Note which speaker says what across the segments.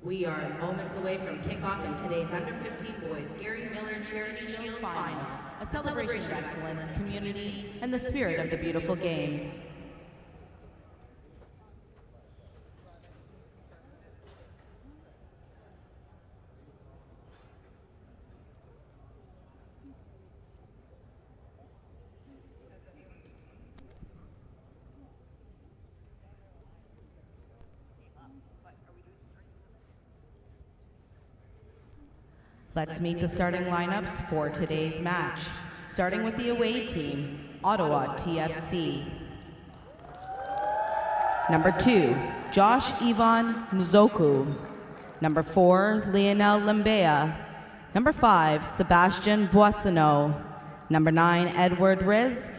Speaker 1: We are moments away from kickoff in today's Under-15 Boys Gary Miller Charity Shield Final,
Speaker 2: a celebration of excellence, community, and the spirit of the beautiful game. Let's meet the starting lineups for today's match, starting with the away team, Ottawa TFC. Number 2, Josh Ivan Nzoku. Number 4, Lionel Lembea. Number 5, Sebastian Boissonneau. Number 9, Edward Rizk.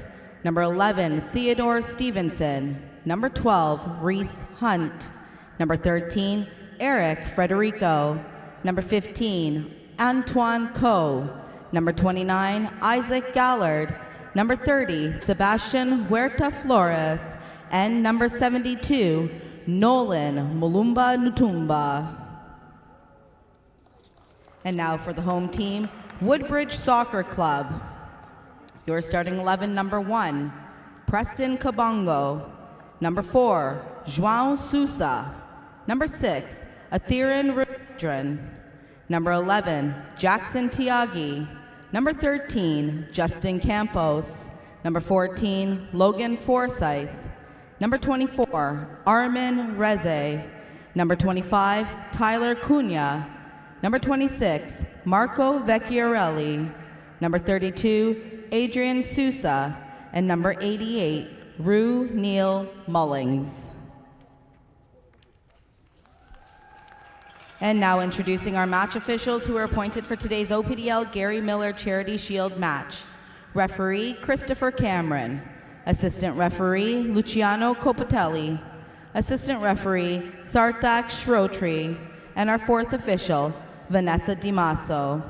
Speaker 2: Number 11, Theodore Stevenson. Number 12, Reese Hunt. Number 13, Eric Frederico. Number 15, Antoine Coe. Number 29, Isaac Gallard. Number 30, Sebastian Huerta Flores. And number 72, Nolan Mulumba Nutumba. And now for the home team, Woodbridge Soccer Club. Your starting 11, number 1, Preston Kabongo. Number 4, João Sousa. Number 6, Athiran Rudran. Number 11, Jackson Tiagi. Number 13, Justin Campos. Number 14, Logan Forsyth. Number 24, Armin Reze. Number 25, Tyler Cunha. Number 26, Marco Vecchiarelli. Number 32, Adrian Sousa. And number 88, Rue Neil Mullings. And now introducing our match officials who are appointed for today's OPDL Gary Miller Charity Shield match. Referee, Christopher Cameron. Assistant referee, Luciano Copatelli. Assistant referee, Sarthak Shrotri. And our fourth official, Vanessa DiMasso.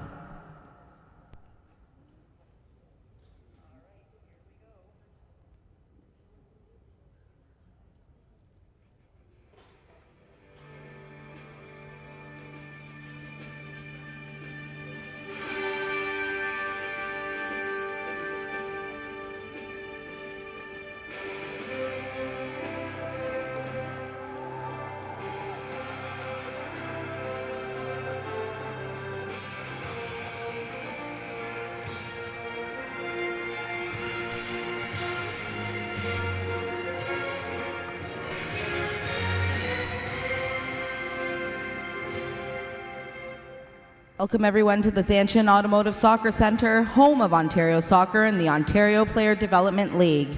Speaker 2: Welcome everyone to the Zancian Automotive Soccer Centre, home of Ontario Soccer and the Ontario Player Development League.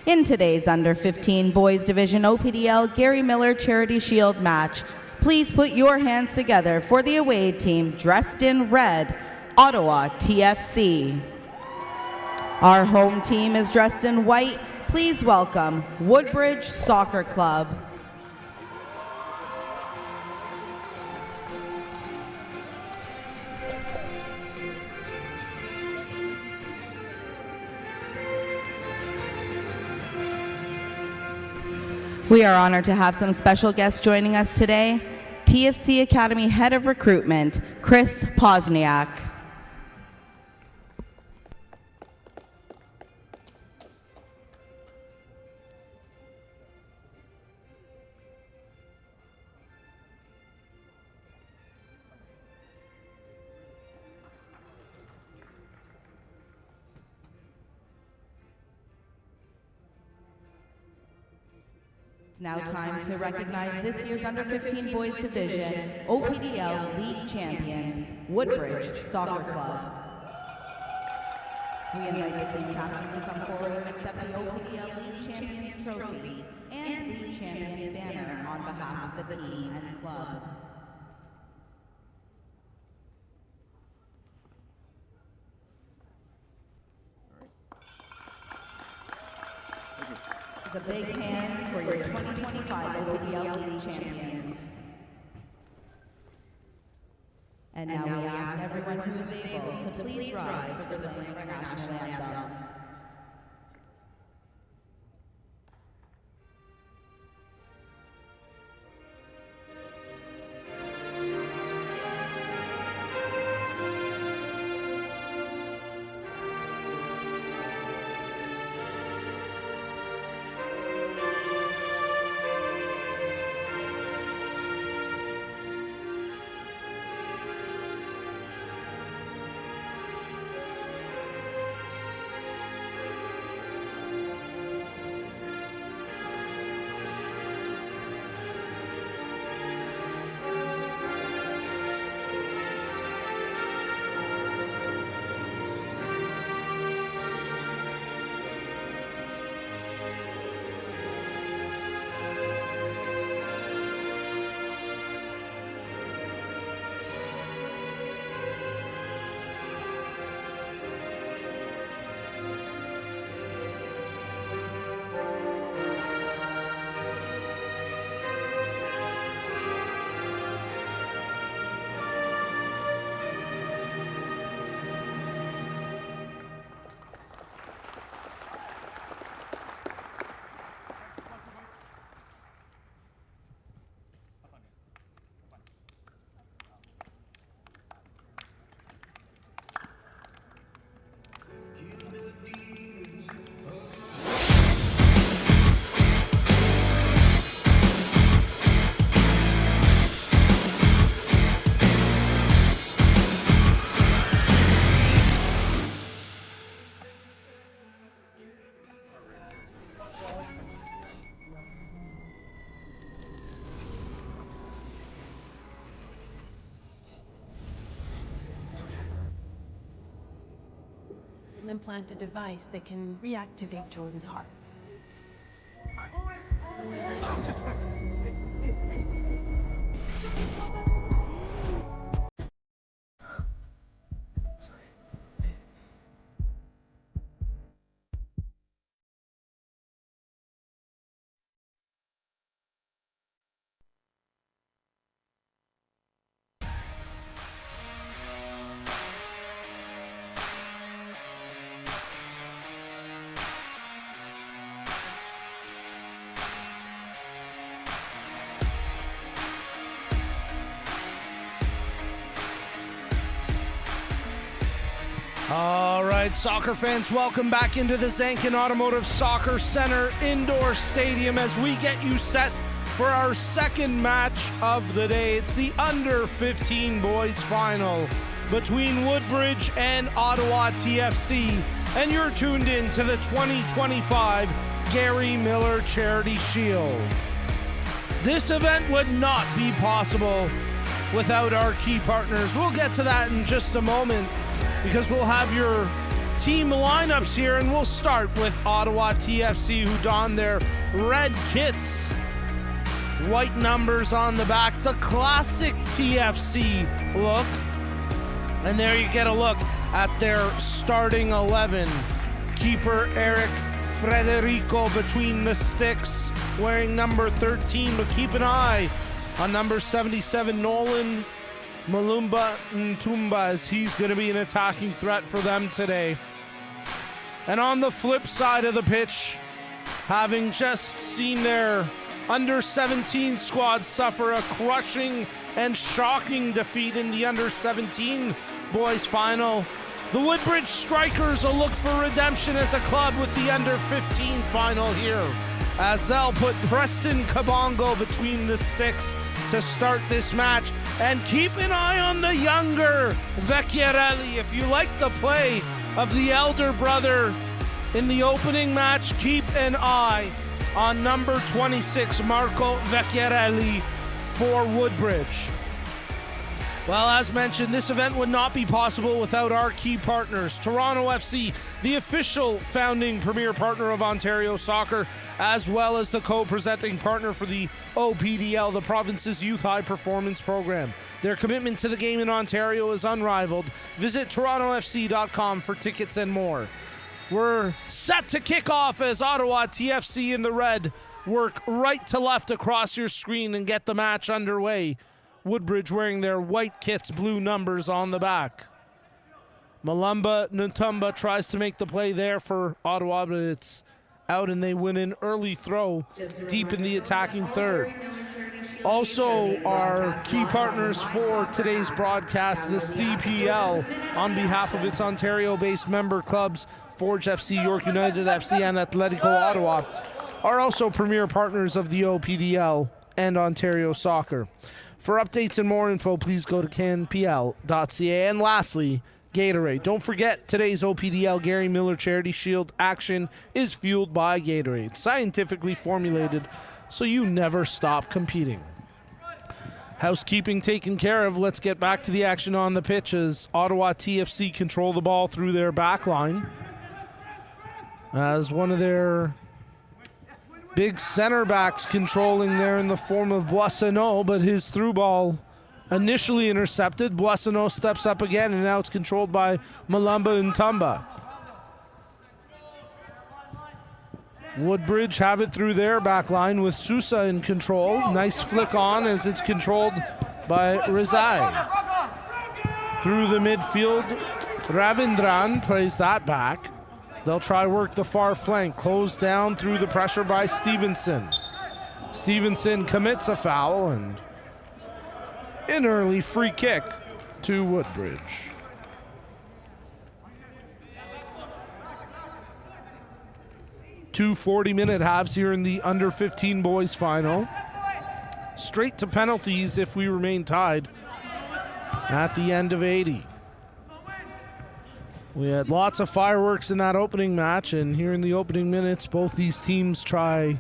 Speaker 2: In today's Under-15 Boys Division OPDL Gary Miller Charity Shield match, please put your hands together for the away team dressed in red, Ottawa TFC. Our home team is dressed in white. Please welcome Woodbridge Soccer Club. We are honored to have some special guests joining us today. TFC Academy Head of Recruitment, Chris Posniak. It's now time to recognize this year's Under-15 Boys Division OPDL League Champions, Woodbridge Soccer Club. We invite the team captain to come forward and accept the OPDL League Champions Trophy and League Champions banner on behalf of the team and club. It's a big hand for your 2025 OPDL League Champions. And now we ask everyone who is able to please rise for the playing of our national anthem.
Speaker 3: implant a device that can reactivate Jordan's heart.
Speaker 4: All right, soccer fans, welcome back into the Zankin Automotive Soccer Center Indoor Stadium as we get you set for our second match of the day. It's the Under-15 Boys Final between Woodbridge and Ottawa TFC, and you're tuned in to the 2025 Gary Miller Charity Shield. This event would not be possible without our key partners. We'll get to that in just a moment, because we'll have your team lineups here, and we'll start with Ottawa TFC, who donned their red kits, white numbers on the back, the classic TFC look. And there you get a look at their starting 11. Keeper Eric Frederico between the sticks, wearing number 13, but keep an eye on number 77, Nolan Malumba Ntumba, as he's going to be an attacking threat for them today. And on the flip side of the pitch, having just seen their under-17 squad suffer a crushing and shocking defeat in the under-17 boys final, the Woodbridge Strikers will look for redemption as a club with the under-15 final here, as they'll put Preston Kabongo between the sticks to start this match. And keep an eye on the younger Vecchiarelli. If you like the play of the elder brother in the opening match, keep an eye on number 26, Marco Vecchiarelli for Woodbridge. Well, as mentioned, this event would not be possible without our key partners. Toronto FC, the official founding premier partner of Ontario Soccer, as well as the co-presenting partner for the OPDL, the province's youth high performance program. Their commitment to the game in Ontario is unrivaled. Visit torontofc.com for tickets and more. We're set to kick off as Ottawa TFC in the red work right to left across your screen and get the match underway. Woodbridge wearing their white kits, blue numbers on the back. Malumba Ntumba tries to make the play there for Ottawa, but it's out, and they win an early throw deep in the attacking third. Also, our key partners for today's broadcast, the CPL, on behalf of its Ontario-based member clubs, Forge FC, York United FC, and Atletico Ottawa, are also premier partners of the OPDL and Ontario Soccer. For updates and more info, please go to canpl.ca. And lastly, Gatorade. Don't forget, today's OPDL Gary Miller Charity Shield action is fueled by Gatorade, scientifically formulated so you never stop competing. Housekeeping taken care of. Let's get back to the action on the pitch as Ottawa TFC control the ball through their back line, as one of their big center backs controlling there in the form of Boissonneau, but his through ball initially intercepted. Boissonneau steps up again, and now it's controlled by Malumba Ntumba. Woodbridge have it through their back line with Sousa in control. Nice flick on as it's controlled by Rizai. Through the midfield, Ravindran plays that back. They'll try work the far flank, closed down through the pressure by Stevenson. Stevenson commits a foul, and an early free kick to Woodbridge. Two 40-minute halves here in the under-15 boys final. Straight to penalties if we remain tied at the end of 80. We had lots of fireworks in that opening match, and here in the opening minutes, both these teams try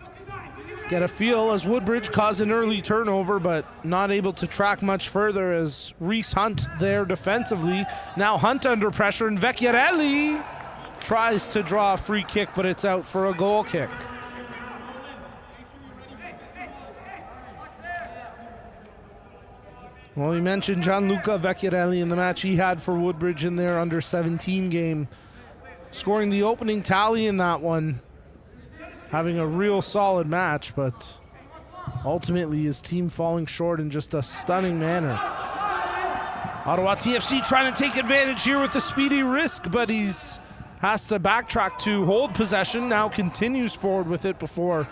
Speaker 4: get a feel as Woodbridge caused an early turnover, but not able to track much further as Reese Hunt there defensively. Now Hunt under pressure, and Vecchiarelli tries to draw a free kick, but it's out for a goal kick. Well, we mentioned Gianluca Vecchiarelli in the match he had for Woodbridge in their under-17 game, scoring the opening tally in that one, having a real solid match, but ultimately his team falling short in just a stunning manner. Ottawa TFC trying to take advantage here with the speedy risk, but he's has to backtrack to hold possession, now continues forward with it before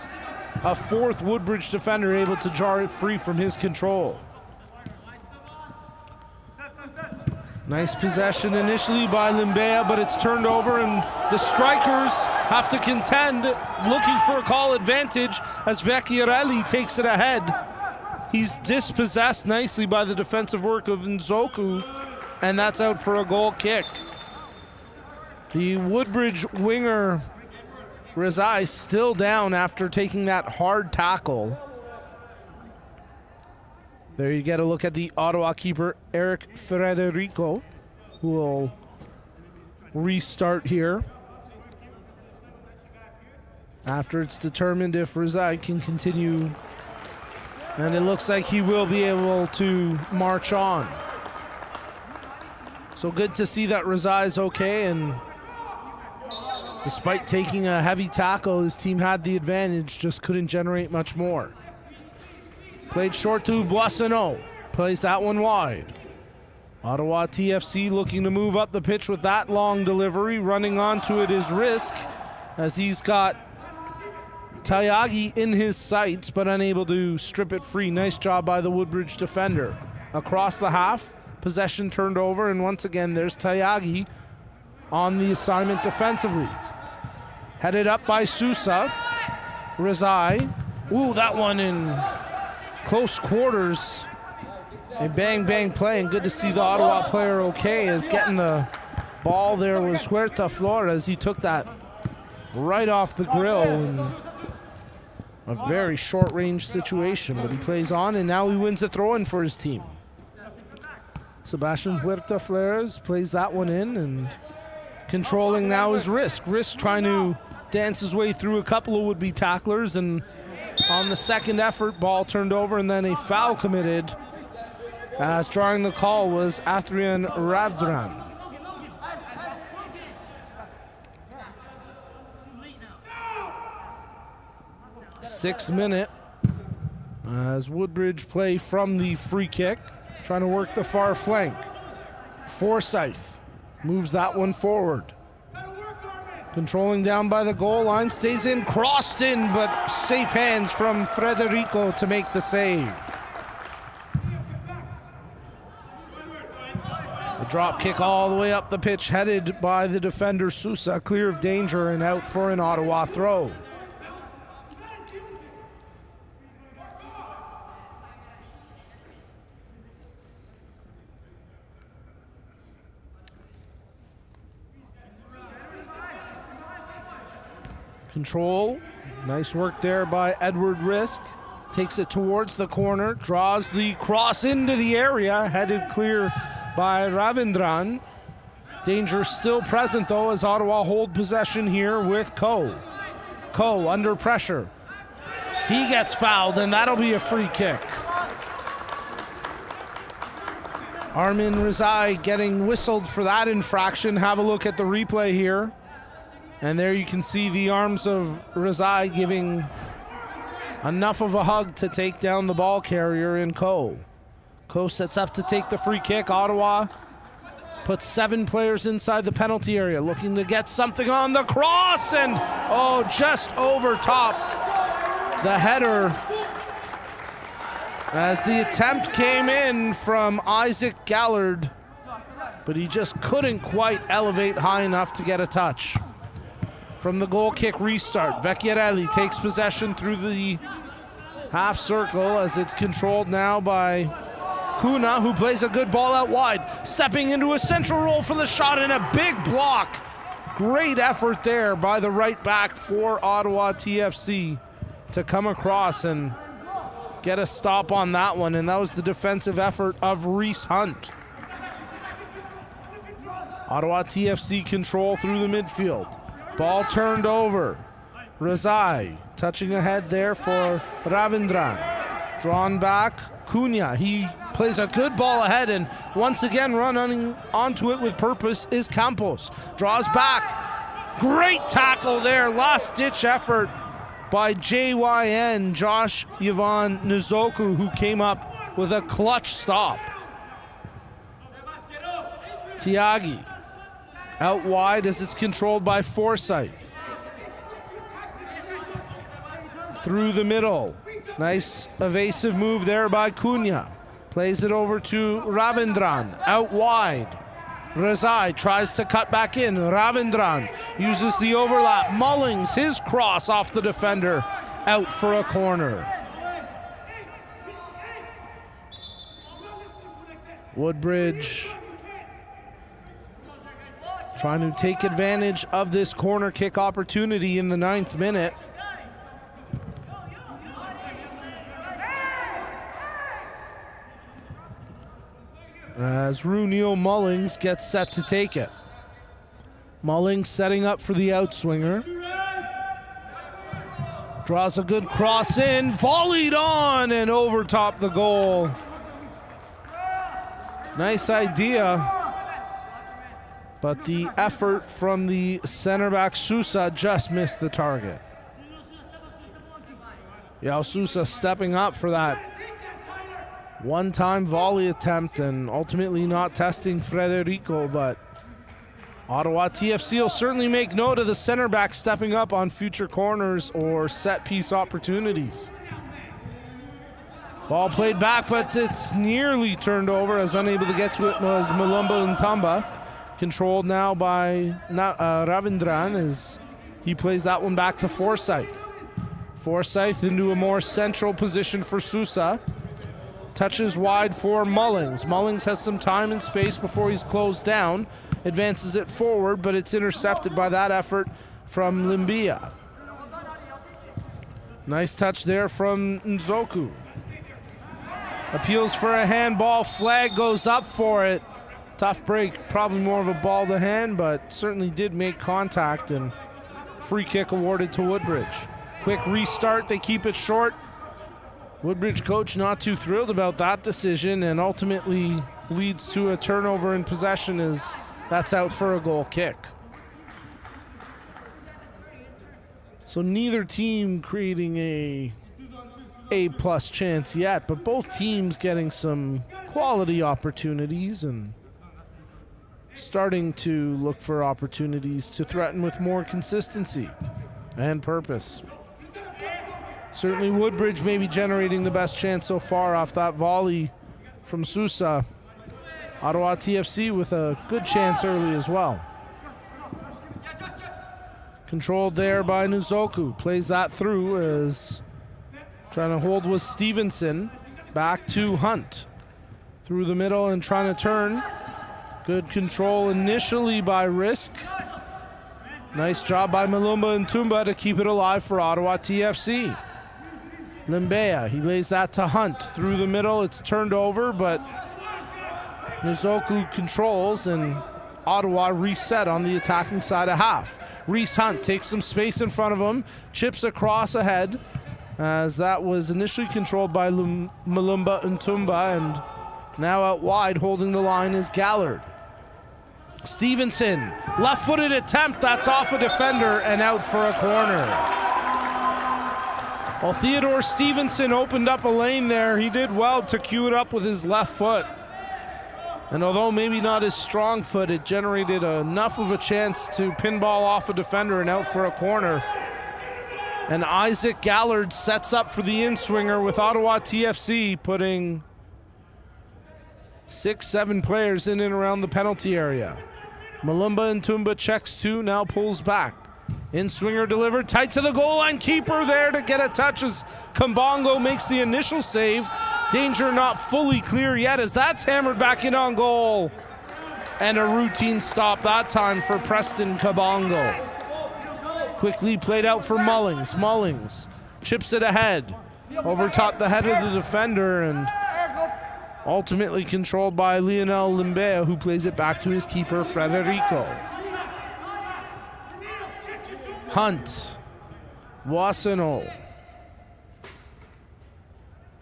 Speaker 4: a fourth Woodbridge defender able to jar it free from his control. Nice possession initially by Limbea, but it's turned over, and the strikers have to contend, looking for a call advantage as Vecchiarelli takes it ahead. He's dispossessed nicely by the defensive work of Nzoku, and that's out for a goal kick. The Woodbridge winger, Rezai, still down after taking that hard tackle. There you get a look at the Ottawa keeper, Eric Federico, who will restart here after it's determined if Rezai can continue, and it looks like he will be able to march on. So good to see that Rezai's okay, and despite taking a heavy tackle, his team had the advantage, just couldn't generate much more. Played short to Boissonneau. Plays that one wide. Ottawa TFC looking to move up the pitch with that long delivery. Running onto it is Risk, as he's got Tayagi in his sights, but unable to strip it free. Nice job by the Woodbridge defender. Across the half, possession turned over, and once again there's Tayagi on the assignment defensively. Headed up by Sousa. Rezai. Ooh, that one in close quarters. A bang play, and good to see the Ottawa player okay, as getting the ball there was Huerta Flores. He took that right off the grill in a very short range situation, but he plays on, and now he wins a throw-in for his team. Sebastian Huerta Flores plays that one in, and controlling now is Risk. Risk trying to dance his way through a couple of would-be tacklers, and on the second effort, ball turned over, and then a foul committed, as drawing the call was Athrian Ravdran. Sixth minute, as Woodbridge play from the free kick, trying to work the far flank. Forsyth moves that one forward. Controlling down by the goal line, stays in, crossed in, but safe hands from Federico to make the save. The drop kick all the way up the pitch, headed by the defender Sousa, clear of danger and out for an Ottawa throw. Control, nice work there by Edward Risk. Takes it towards the corner, draws the cross into the area, headed clear by Ravindran. Danger still present though, as Ottawa hold possession here with Coe. Coe under pressure. He gets fouled, and that'll be a free kick. Armin Rezai getting whistled for that infraction. Have a look at the replay here. And there you can see the arms of Rezai giving enough of a hug to take down the ball carrier in Coe. Coe sets up to take the free kick. Ottawa puts 7 players inside the penalty area, looking to get something on the cross, and just over top the header, as the attempt came in from Isaac Gallard, but he just couldn't quite elevate high enough to get a touch. From the goal kick restart, Vecchiarelli takes possession through the half circle, as it's controlled now by Kuna, who plays a good ball out wide, stepping into a central role for the shot, and a big block. Great effort there by the right back for Ottawa TFC to come across and get a stop on that one, and that was the defensive effort of Reese Hunt. Ottawa TFC control through the midfield. Ball turned over. Razai touching ahead there for Ravindran. Drawn back, Cunha. He plays a good ball ahead, and once again running onto it with purpose is Campos. Draws back. Great tackle there. Last-ditch effort by JYN, Josh Yvonne Nzoku, who came up with a clutch stop. Tiagi out wide as it's controlled by Forsyth. Through the middle. Nice evasive move there by Cunha. Plays it over to Ravindran. Out wide. Razai tries to cut back in. Ravindran uses the overlap. Mullings, his cross off the defender. Out for a corner. Woodbridge trying to take advantage of this corner kick opportunity in the 9th minute. As Runio Mullings gets set to take it. Mullings setting up for the outswinger. Draws a good cross in, volleyed on and over top the goal. Nice idea. But the effort from the center back Sousa just missed the target. Yao Sousa stepping up for that one-time volley attempt and ultimately not testing Frederico, but Ottawa TFC will certainly make note of the center back stepping up on future corners or set-piece opportunities. Ball played back, but it's nearly turned over as unable to get to it was Mulumba Ntamba. Controlled now by Ravindran as he plays that one back to Forsyth. Forsyth into a more central position for Sousa. Touches wide for Mullings. Mullings has some time and space before he's closed down. Advances it forward, but it's intercepted by that effort from Limbia. Nice touch there from Nzoku. Appeals for a handball. Flag goes up for it. Tough break, probably more of a ball to hand, but certainly did make contact, and free kick awarded to Woodbridge. Quick restart, they keep it short. Woodbridge coach not too thrilled about that decision, and ultimately leads to a turnover in possession as that's out for a goal kick. So neither team creating a A+ chance yet, but both teams getting some quality opportunities and starting to look for opportunities to threaten with more consistency and purpose. Certainly Woodbridge may be generating the best chance so far off that volley from Sousa. Ottawa TFC with a good chance early as well. Controlled there by Nzoku. Plays that through as trying to hold was Stevenson. Back to Hunt. Through the middle and trying to turn. Good control initially by Risk. Nice job by Mulumba Ntumba to keep it alive for Ottawa TFC. Limbea, he lays that to Hunt. Through the middle, it's turned over, but Nzoku controls and Ottawa reset on the attacking side of half. Reese Hunt takes some space in front of him, chips across ahead, as that was initially controlled by Mulumba Ntumba, and now out wide holding the line is Gallard. Stevenson, left-footed attempt, that's off a defender and out for a corner. Well, Theodore Stevenson opened up a lane there. He did well to cue it up with his left foot. And although maybe not his strong foot, it generated enough of a chance to pinball off a defender and out for a corner. And Isaac Gallard sets up for the in-swinger with Ottawa TFC putting 6-7 players in and around the penalty area. Mulumba Ntumba checks two, now pulls back. In-swinger delivered tight to the goal line. Keeper there to get a touch as Kambongo makes the initial save. Danger not fully clear yet as that's hammered back in on goal. And a routine stop that time for Preston Kabongo. Quickly played out for Mullings. Mullings chips it ahead. Over top the head of the defender and Ultimately controlled by Lionel Limbea, who plays it back to his keeper, Frederico. Hunt. Boissonneau.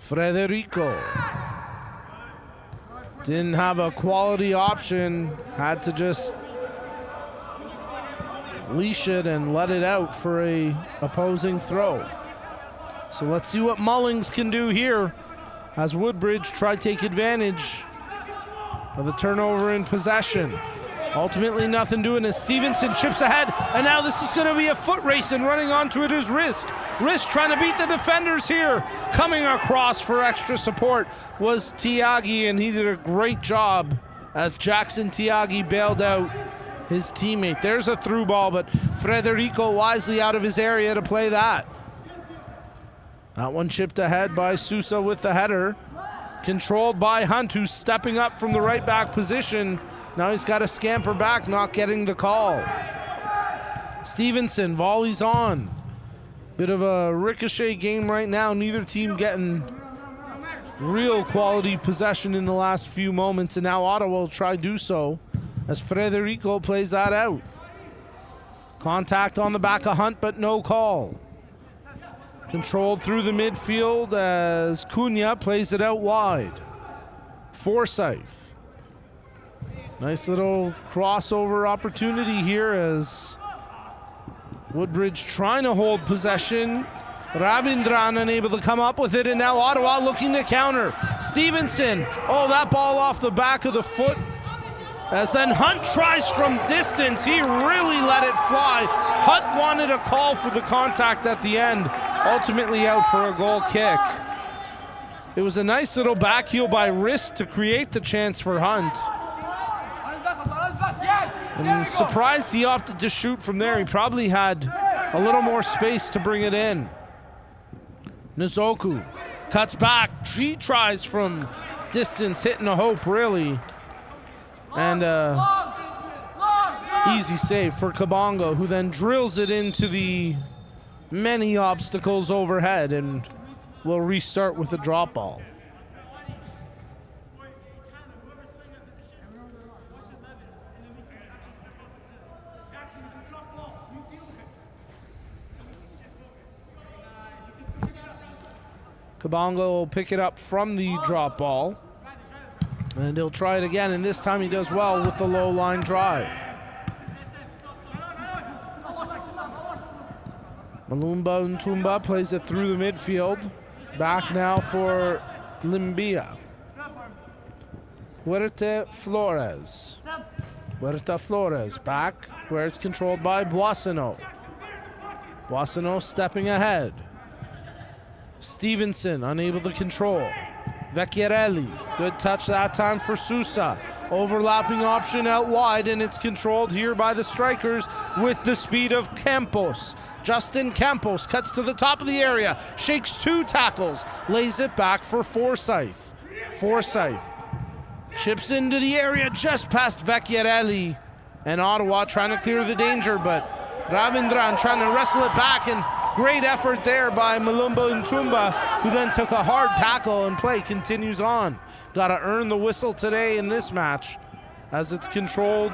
Speaker 4: Frederico. Didn't have a quality option. Had to just leash it and let it out for a opposing throw. So let's see what Mullings can do here as Woodbridge try to take advantage of the turnover in possession. Ultimately nothing doing as Stevenson chips ahead, and now this is going to be a foot race, and running onto it is Risk. Risk trying to beat the defenders here. Coming across for extra support was Tiagi, and he did a great job as Jackson Tiagi bailed out his teammate. There's a through ball, but Frederico wisely out of his area to play that. That one chipped ahead by Sousa with the header. Controlled by Hunt, who's stepping up from the right back position. Now he's got to scamper back, not getting the call. Stevenson volleys on. Bit of a ricochet game right now. Neither team getting real quality possession in the last few moments, and now Ottawa will try to do so as Frederico plays that out. Contact on the back of Hunt, but no call. Controlled through the midfield as Cunha plays it out wide. Forsyth. Nice little crossover opportunity here as Woodbridge trying to hold possession. Ravindran unable to come up with it, and now Ottawa looking to counter. Stevenson, oh, that ball off the back of the foot. As then Hunt tries from distance. He really let it fly. Hunt wanted a call for the contact at the end. Ultimately out for a goal kick. It was a nice little back heel by Risk to create the chance for Hunt. And surprised he opted to shoot from there. He probably had a little more space to bring it in. Nzoku cuts back. He tries from distance, hitting a hope really. And easy save for Kabongo, who then drills it into the many obstacles overhead and will restart with a drop ball. Kabongo will pick it up from the drop ball. And he'll try it again, and this time he does well with the low line drive. Malumba Ntumba plays it through the midfield. Back now for Limbia. Huerta Flores. Huerta Flores back where it's controlled by Boissonneau. Boissonneau stepping ahead. Stevenson unable to control. Vecchiarelli, good touch that time for Sousa. Overlapping option out wide, and it's controlled here by the strikers with the speed of Campos. Justin Campos cuts to the top of the area, shakes two tackles, lays it back for Forsyth. Forsyth chips into the area just past Vecchiarelli, and Ottawa trying to clear the danger, but Ravindran trying to wrestle it back, and great effort there by Malumba Ntumba, who then took a hard tackle, and play continues on. Got to earn the whistle today in this match as it's controlled.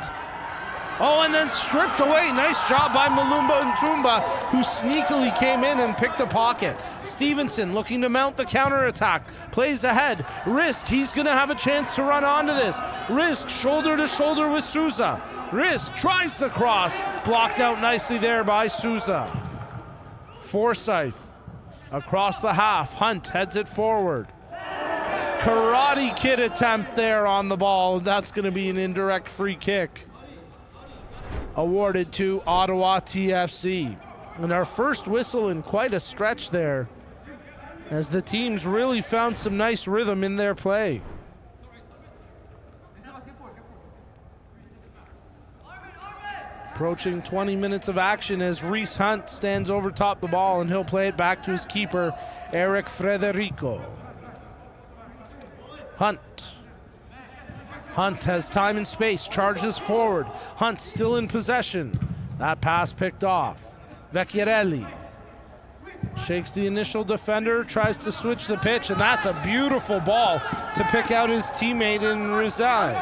Speaker 4: Oh, and then stripped away. Nice job by Malumba Ntumba, who sneakily came in and picked the pocket. Stevenson looking to mount the counterattack. Plays ahead. Risk, he's going to have a chance to run onto this. Risk shoulder to shoulder with Sousa. Risk tries the cross. Blocked out nicely there by Sousa. Forsyth across the half. Hunt heads it forward. Karate Kid attempt there on the ball. That's going to be an indirect free kick awarded to Ottawa TFC. And our first whistle in quite a stretch there, as the teams really found some nice rhythm in their play. Approaching 20 minutes of action as Reese Hunt stands over top the ball, and he'll play it back to his keeper, Eric Frederico. Hunt. Hunt has time and space, charges forward. Hunt still in possession. That pass picked off. Vecchiarelli. Shakes the initial defender, tries to switch the pitch, and that's a beautiful ball to pick out his teammate in Rezai.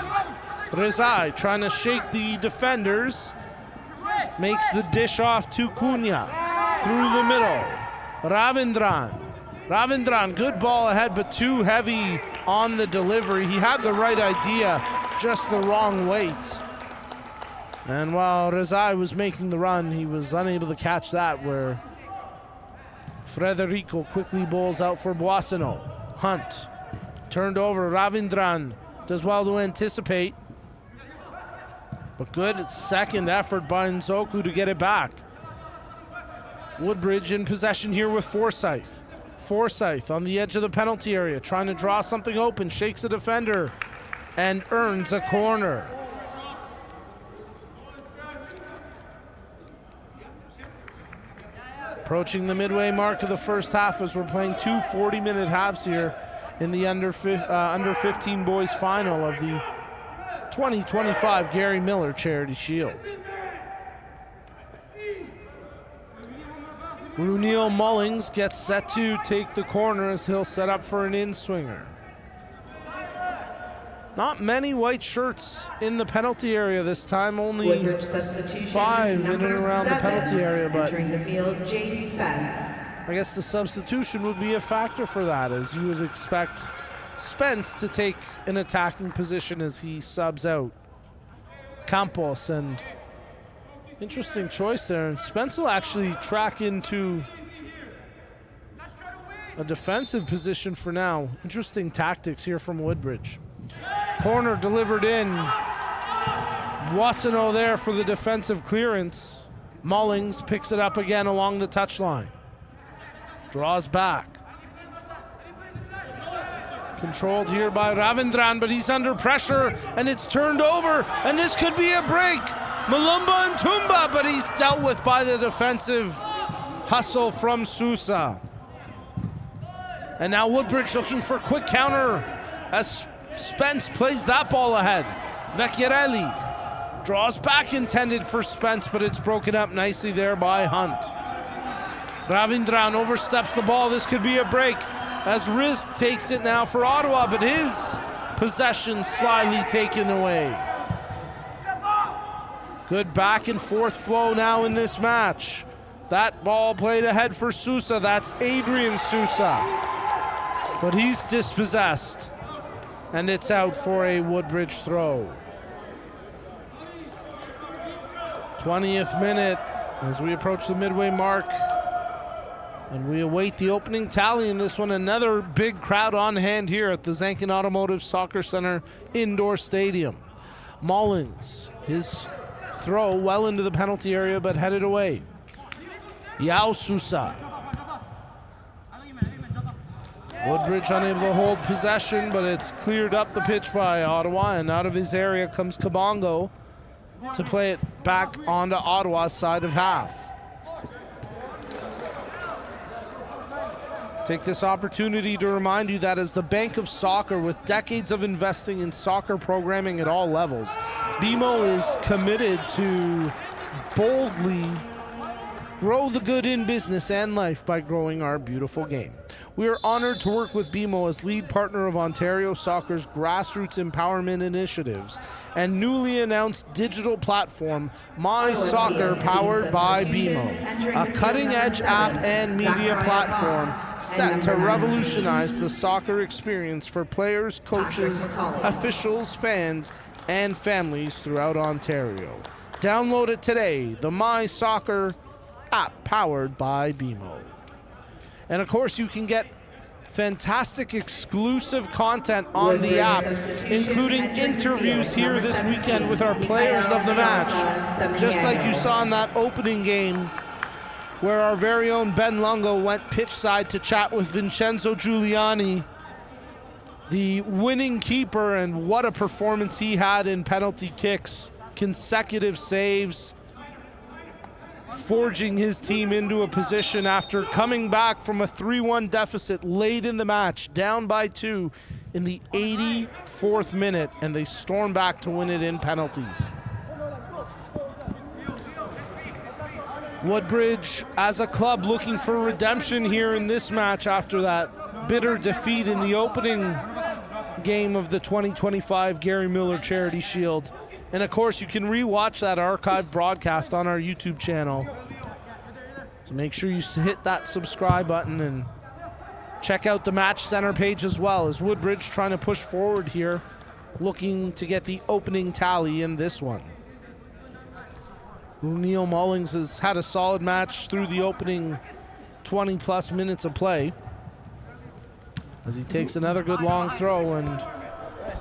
Speaker 4: Rezai trying to shake the defenders, makes the dish off to Cunha through the middle. Ravindran, good ball ahead, but too heavy on the delivery. He had the right idea, just the wrong weight. And while Rezai was making the run, he was unable to catch that, where Frederico quickly bowls out for Boissonneau. Hunt turned over. Ravindran does well to anticipate. But good second effort by Nzoku to get it back. Woodbridge in possession here with Forsyth. Forsyth on the edge of the penalty area, trying to draw something open, shakes the defender, and earns a corner. Approaching the midway mark of the first half as we're playing two 40-minute halves here in the under 15 boys final of the 2025 Gary Miller Charity Shield. Runil Mullings gets set to take the corner as he'll set up for an in-swinger. Not many white shirts in the penalty area this time, only 5 in and around the penalty area, but
Speaker 1: entering the field, Jay Spence.
Speaker 4: I guess the substitution would be a factor for that, as you would expect Spence to take an attacking position as he subs out Campos. And interesting choice there, and Spence will actually track into a defensive position for now. Interesting tactics here from Woodbridge. Corner delivered in. Boissonneau there for the defensive clearance. Mullings picks it up again along the touchline. Draws back. Controlled here by Ravindran, but he's under pressure, and it's turned over, and this could be a break. Malumba and Tumba, but he's dealt with by the defensive hustle from Sousa. And now Woodbridge looking for a quick counter as Spence plays that ball ahead. Vecchiarelli draws back, intended for Spence, but it's broken up nicely there by Hunt. Ravindran oversteps the ball. This could be a break as Risk takes it now for Ottawa, but his possession slyly taken away. Good back and forth flow now in this match. That ball played ahead for Sousa. That's Adrian Sousa. But he's dispossessed, and it's out for a Woodbridge throw. 20th minute as we approach the midway mark, and we await the opening tally in this one. Another big crowd on hand here at the Zankin Automotive Soccer Center Indoor Stadium. Mullings, his throw well into the penalty area, but headed away. Yao Sousa. Woodbridge unable to hold possession, but it's cleared up the pitch by Ottawa, and out of his area comes Kabongo to play it back onto Ottawa's side of half. Take this opportunity to remind you that as the Bank of Soccer, with decades of investing in soccer programming at all levels, BMO is committed to boldly grow the good in business and life by growing our beautiful game. We are honored to work with BMO as lead partner of Ontario Soccer's grassroots empowerment initiatives and newly announced digital platform, My Soccer, powered by BMO, a cutting-edge app and media platform set to revolutionize the soccer experience for players, coaches, officials, fans, and families throughout Ontario. Download it today, the My Soccer app powered by BMO. And of course, you can get fantastic exclusive content on the app, including interviews here this weekend with our players of the match, just like you saw in that opening game where our very own Ben Lungo went pitch side to chat with Vincenzo Giuliani, the winning keeper, and what a performance he had in penalty kicks, consecutive saves, forging his team into a position after coming back from a 3-1 deficit late in the match, down by 2 in the 84th minute, and they storm back to win it in penalties. Woodbridge, as a club, looking for redemption here in this match after that bitter defeat in the opening game of the 2025 Gary Miller Charity Shield. And of course, you can re-watch that archive broadcast on our YouTube channel. So make sure you hit that subscribe button and check out the Match Center page as well, as Woodbridge trying to push forward here, looking to get the opening tally in this one. Neil Mullings has had a solid match through the opening 20-plus minutes of play, as he takes another good long throw, and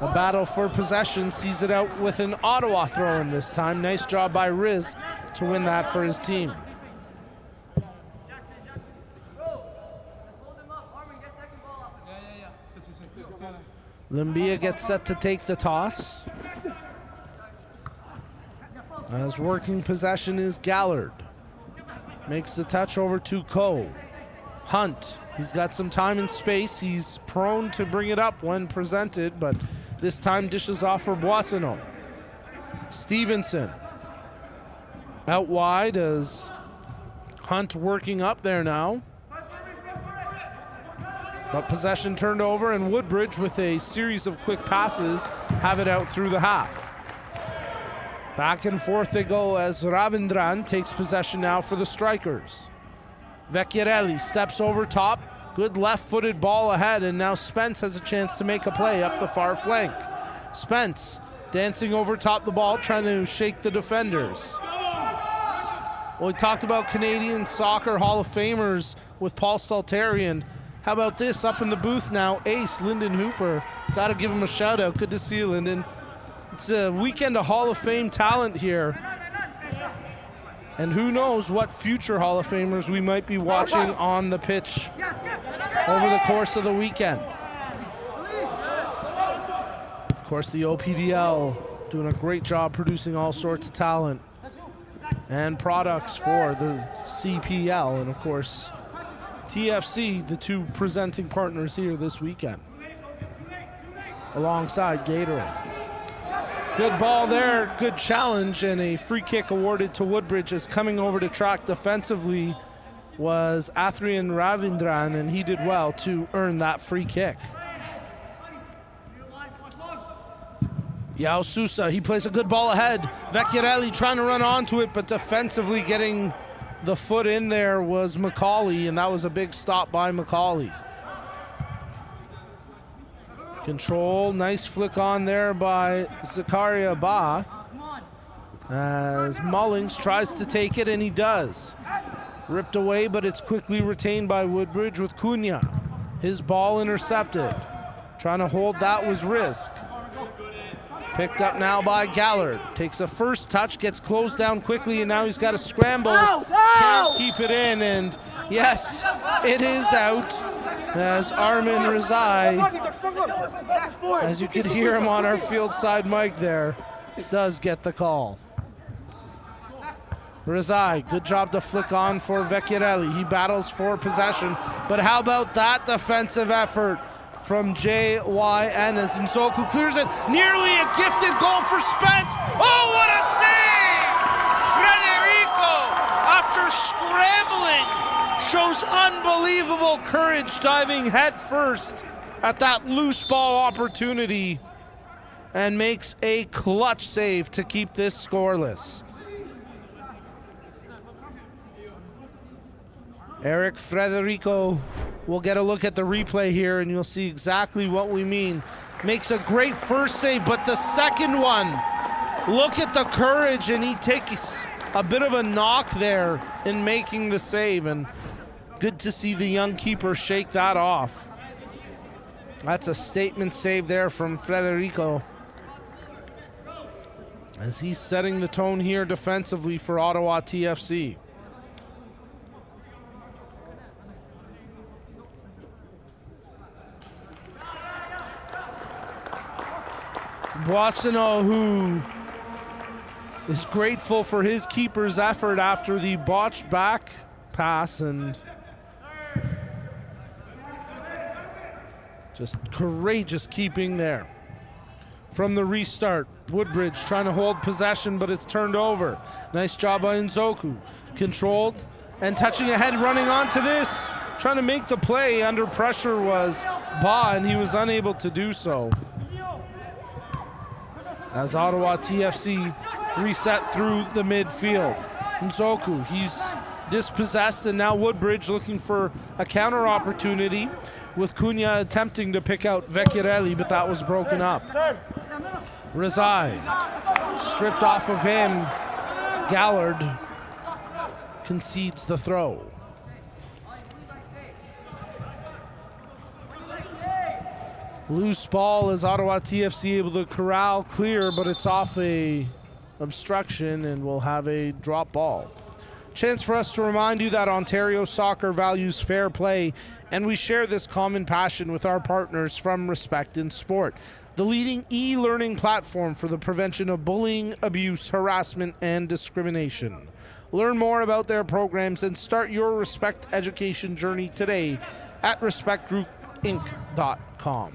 Speaker 4: a battle for possession sees it out with an Ottawa throw in this time. Nice job by Rizk to win that for his team. Limbia gets set to take the toss, as working possession is Gallard. Makes the touch over to Coe. Hunt, he's got some time and space. He's prone to bring it up when presented, but this time dishes off for Boissonneau. Stevenson out wide as Hunt working up there now. But possession turned over, and Woodbridge, with a series of quick passes, have it out through the half. Back and forth they go as Ravindran takes possession now for the Strikers. Vecchiarelli steps over top. Good left-footed ball ahead, and now Spence has a chance to make a play up the far flank. Spence dancing over top the ball, trying to shake the defenders. Well, we talked about Canadian Soccer Hall of Famers with Paul Staltarian. How about this up in the booth now? Ace, Lyndon Hooper. Got to give him a shout out. Good to see you, Lyndon. It's a weekend of Hall of Fame talent here. And who knows what future Hall of Famers we might be watching on the pitch over the course of the weekend. Of course, the OPDL doing a great job producing all sorts of talent and products for the CPL. And of course, TFC, the two presenting partners here this weekend, alongside Gatorade. Good ball there, good challenge, and a free kick awarded to Woodbridge. As coming over to track defensively was Athrian Ravindran, and he did well to earn that free kick. Yao Sousa, he plays a good ball ahead. Vecchiarelli trying to run onto it, but defensively getting the foot in there was McCauley, and that was a big stop by McCauley. Control, nice flick on there by Zakaria Ba, as Mullings tries to take it, and he does. Ripped away, but it's quickly retained by Woodbridge with Cunha. His ball intercepted. Trying to hold that was Risk. Picked up now by Gallard. Takes a first touch, gets closed down quickly, and now he's got to scramble. Can't keep it in, and yes, it is out. As Armin Rezai, as you could hear him on our field side mic there, does get the call. Rezai, good job to flick on for Vecchiarelli. He battles for possession, but how about that defensive effort from J.Y. Ennis, and Soku clears it. Nearly a gifted goal for Spence. Oh, what a save! Frederico, after scrambling, shows unbelievable courage, diving head first at that loose ball opportunity, and makes a clutch save to keep this scoreless. Eric Frederico will get a look at the replay here, and you'll see exactly what we mean. Makes a great first save, but the second one, look at the courage, and he takes a bit of a knock there in making the save, and good to see the young keeper shake that off. That's a statement save there from Frederico, as he's setting the tone here defensively for Ottawa TFC. Boissonneau, who is grateful for his keeper's effort after the botched back pass, and just courageous keeping there. from the restart. Woodbridge trying to hold possession, but it's turned over. Nice job by Nzoku. Controlled and touching ahead, running onto this. Trying to make the play under pressure was Ba, and he was unable to do so. As Ottawa TFC reset through the midfield. Nzoku, he's dispossessed, and now Woodbridge looking for a counter opportunity with Cunha attempting to pick out Vecchiarelli, but that was broken up. Rizai stripped off of him. Gallard concedes the throw. Loose ball as Ottawa TFC able to corral clear, but it's off a obstruction and we'll have a drop ball. Chance for us to remind you that Ontario Soccer values fair play, and we share this common passion with our partners from Respect in Sport, the leading e-learning platform for the prevention of bullying, abuse, harassment, and discrimination. Learn more about their programs and start your Respect education journey today at respectgroupinc.com.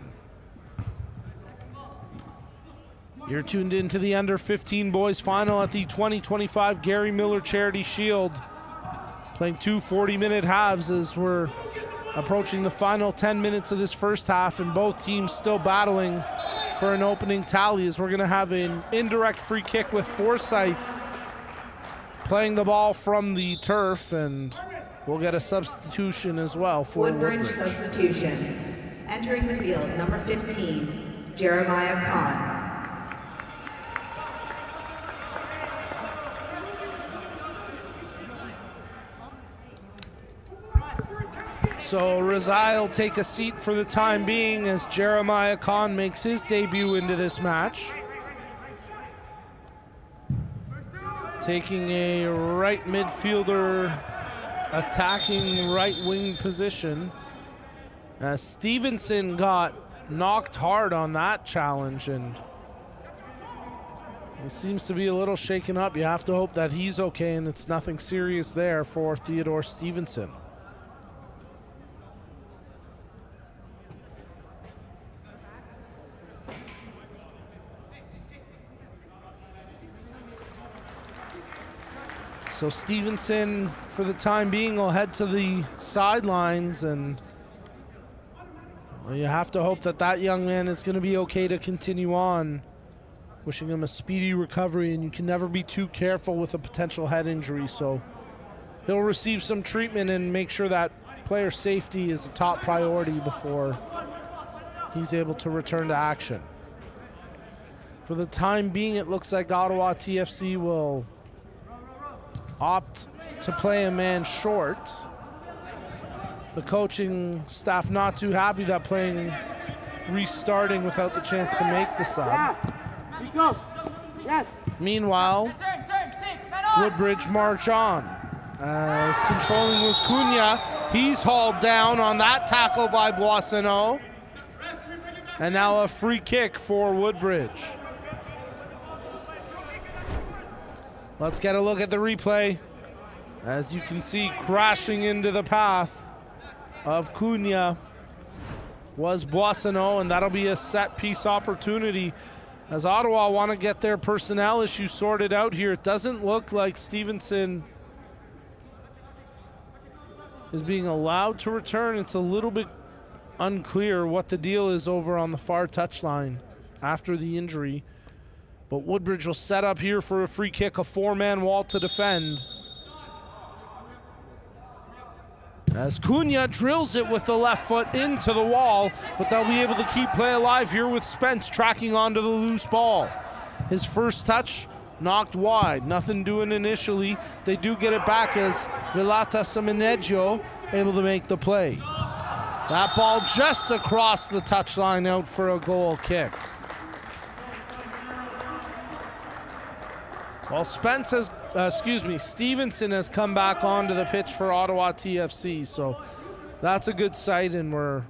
Speaker 4: You're tuned into the Under-15 Boys Final at the 2025 Gary Miller Charity Shield. Playing two 40-minute halves as we're approaching the final 10 minutes of this first half, and both teams still battling for an opening tally, as we're going to have an indirect free kick with Forsyth playing the ball from the turf, and we'll get a substitution as well for
Speaker 1: Woodbridge substitution. Entering the field, number 15, Jeremiah Kahn.
Speaker 4: So Rizai will take a seat for the time being as Jeremiah Kahn makes his debut into this match. Taking a right midfielder, attacking right wing position. As Stevenson got knocked hard on that challenge, and he seems to be a little shaken up. You have to hope that he's okay and it's nothing serious there for Theodore Stevenson. So Stevenson, for the time being, will head to the sidelines, and well, you have to hope that that young man is going to be okay to continue on. Wishing him a speedy recovery, and you can never be too careful with a potential head injury, so he'll receive some treatment and make sure that player safety is a top priority before he's able to return to action. For the time being, it looks like Ottawa TFC will opt to play a man short. The coaching staff not too happy that playing restarting without the chance to make the sub. Meanwhile, Woodbridge march on. As controlling was Cunha. He's hauled down on that tackle by Boissonneau. And now a free kick for Woodbridge. Let's get a look at the replay. As you can see, crashing into the path of Cunha was Boissonneau, and that'll be a set piece opportunity as Ottawa want to get their personnel issue sorted out here. It doesn't look like Stevenson is being allowed to return. It's a little bit unclear what the deal is over on the far touchline after the injury. But Woodbridge will set up here for a free kick, a four-man wall to defend. As Cunha drills it with the left foot into the wall, but they'll be able to keep play alive here with Spence tracking onto the loose ball. His first touch knocked wide, nothing doing initially. They do get it back as Villata Semeneggio able to make the play. That ball just across the touchline out for a goal kick. Well, Stevenson has come back onto the pitch for Ottawa TFC, so that's a good sight, and we're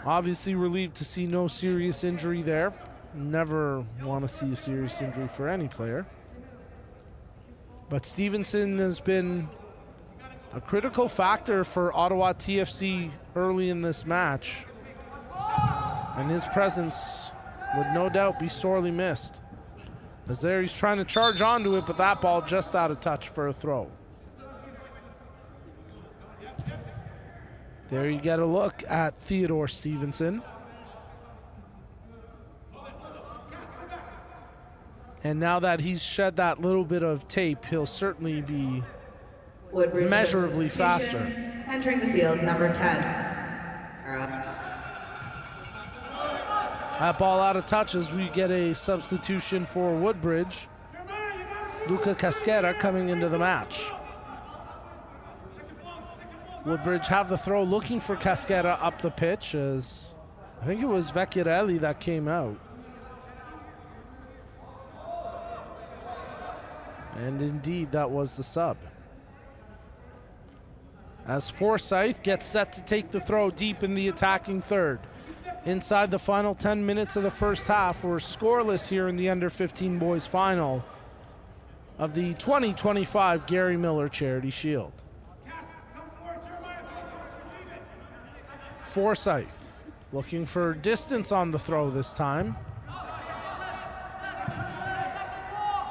Speaker 4: obviously relieved to see no serious injury there. Never want to see a serious injury for any player. But Stevenson has been a critical factor for Ottawa TFC early in this match, and his presence would no doubt be sorely missed. As there he's trying to charge onto it, but that ball just out of touch for a throw. There you get a look at Theodore Stevenson. And now that he's shed that little bit of tape, he'll certainly be
Speaker 1: Woodbridge
Speaker 4: measurably faster.
Speaker 1: Entering the field, number 10.
Speaker 4: That ball out of touch as we get a substitution for Woodbridge. Luca Casquera coming into the match. Woodbridge have the throw looking for Casquera up the pitch as I think it was Vecchiarelli that came out. And indeed, that was the sub. As Forsyth gets set to take the throw deep in the attacking third. Inside the final 10 minutes of the first half, we're scoreless here in the under-15 boys final of the 2025 Gary Miller Charity Shield. Forsyth looking for distance on the throw this time.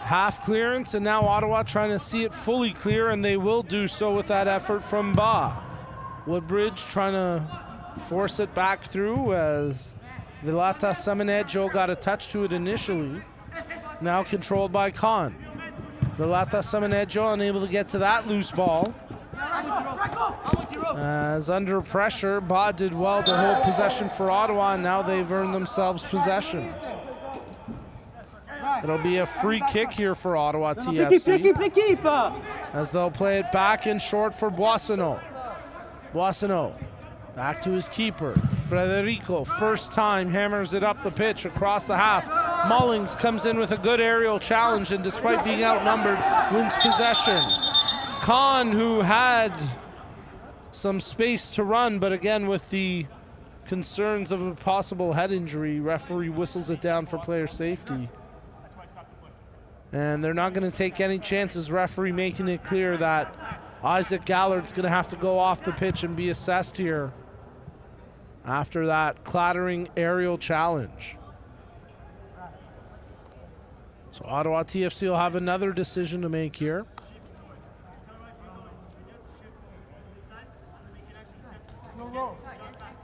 Speaker 4: Half clearance, and now Ottawa trying to see it fully clear, and they will do so with that effort from Ba. Woodbridge trying to force it back through as Vilata Samanejo got a touch to it initially. Now controlled by Khan. Vilata Samanejo unable to get to that loose ball. As under pressure, Ba did well to hold possession for Ottawa, and now they've earned themselves possession. It'll be a free kick here for Ottawa TFC. As they'll play it back in short for Boissonneau. Boissonneau back to his keeper. Frederico, first time, hammers it up the pitch across the half. Mullings comes in with a good aerial challenge, and despite being outnumbered, wins possession. Khan, who had some space to run, but again with the concerns of a possible head injury, referee whistles it down for player safety. And they're not going to take any chances, referee making it clear that Isaac Gallard's going to have to go off the pitch and be assessed here after that clattering aerial challenge. So Ottawa TFC will have another decision to make here.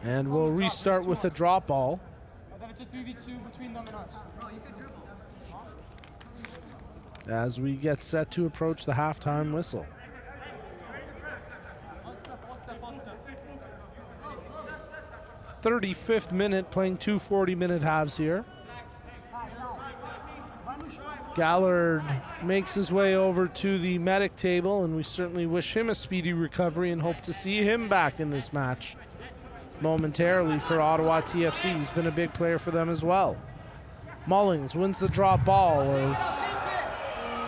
Speaker 4: And we'll restart with a drop ball. As we get set to approach the halftime whistle. "35th minute, playing two 40-minute halves here. Gallard makes his way over to the medic table, and we certainly wish him a speedy recovery and hope to see him back in this match momentarily for Ottawa TFC. He's been a big player for them as well. Mullings wins the drop ball as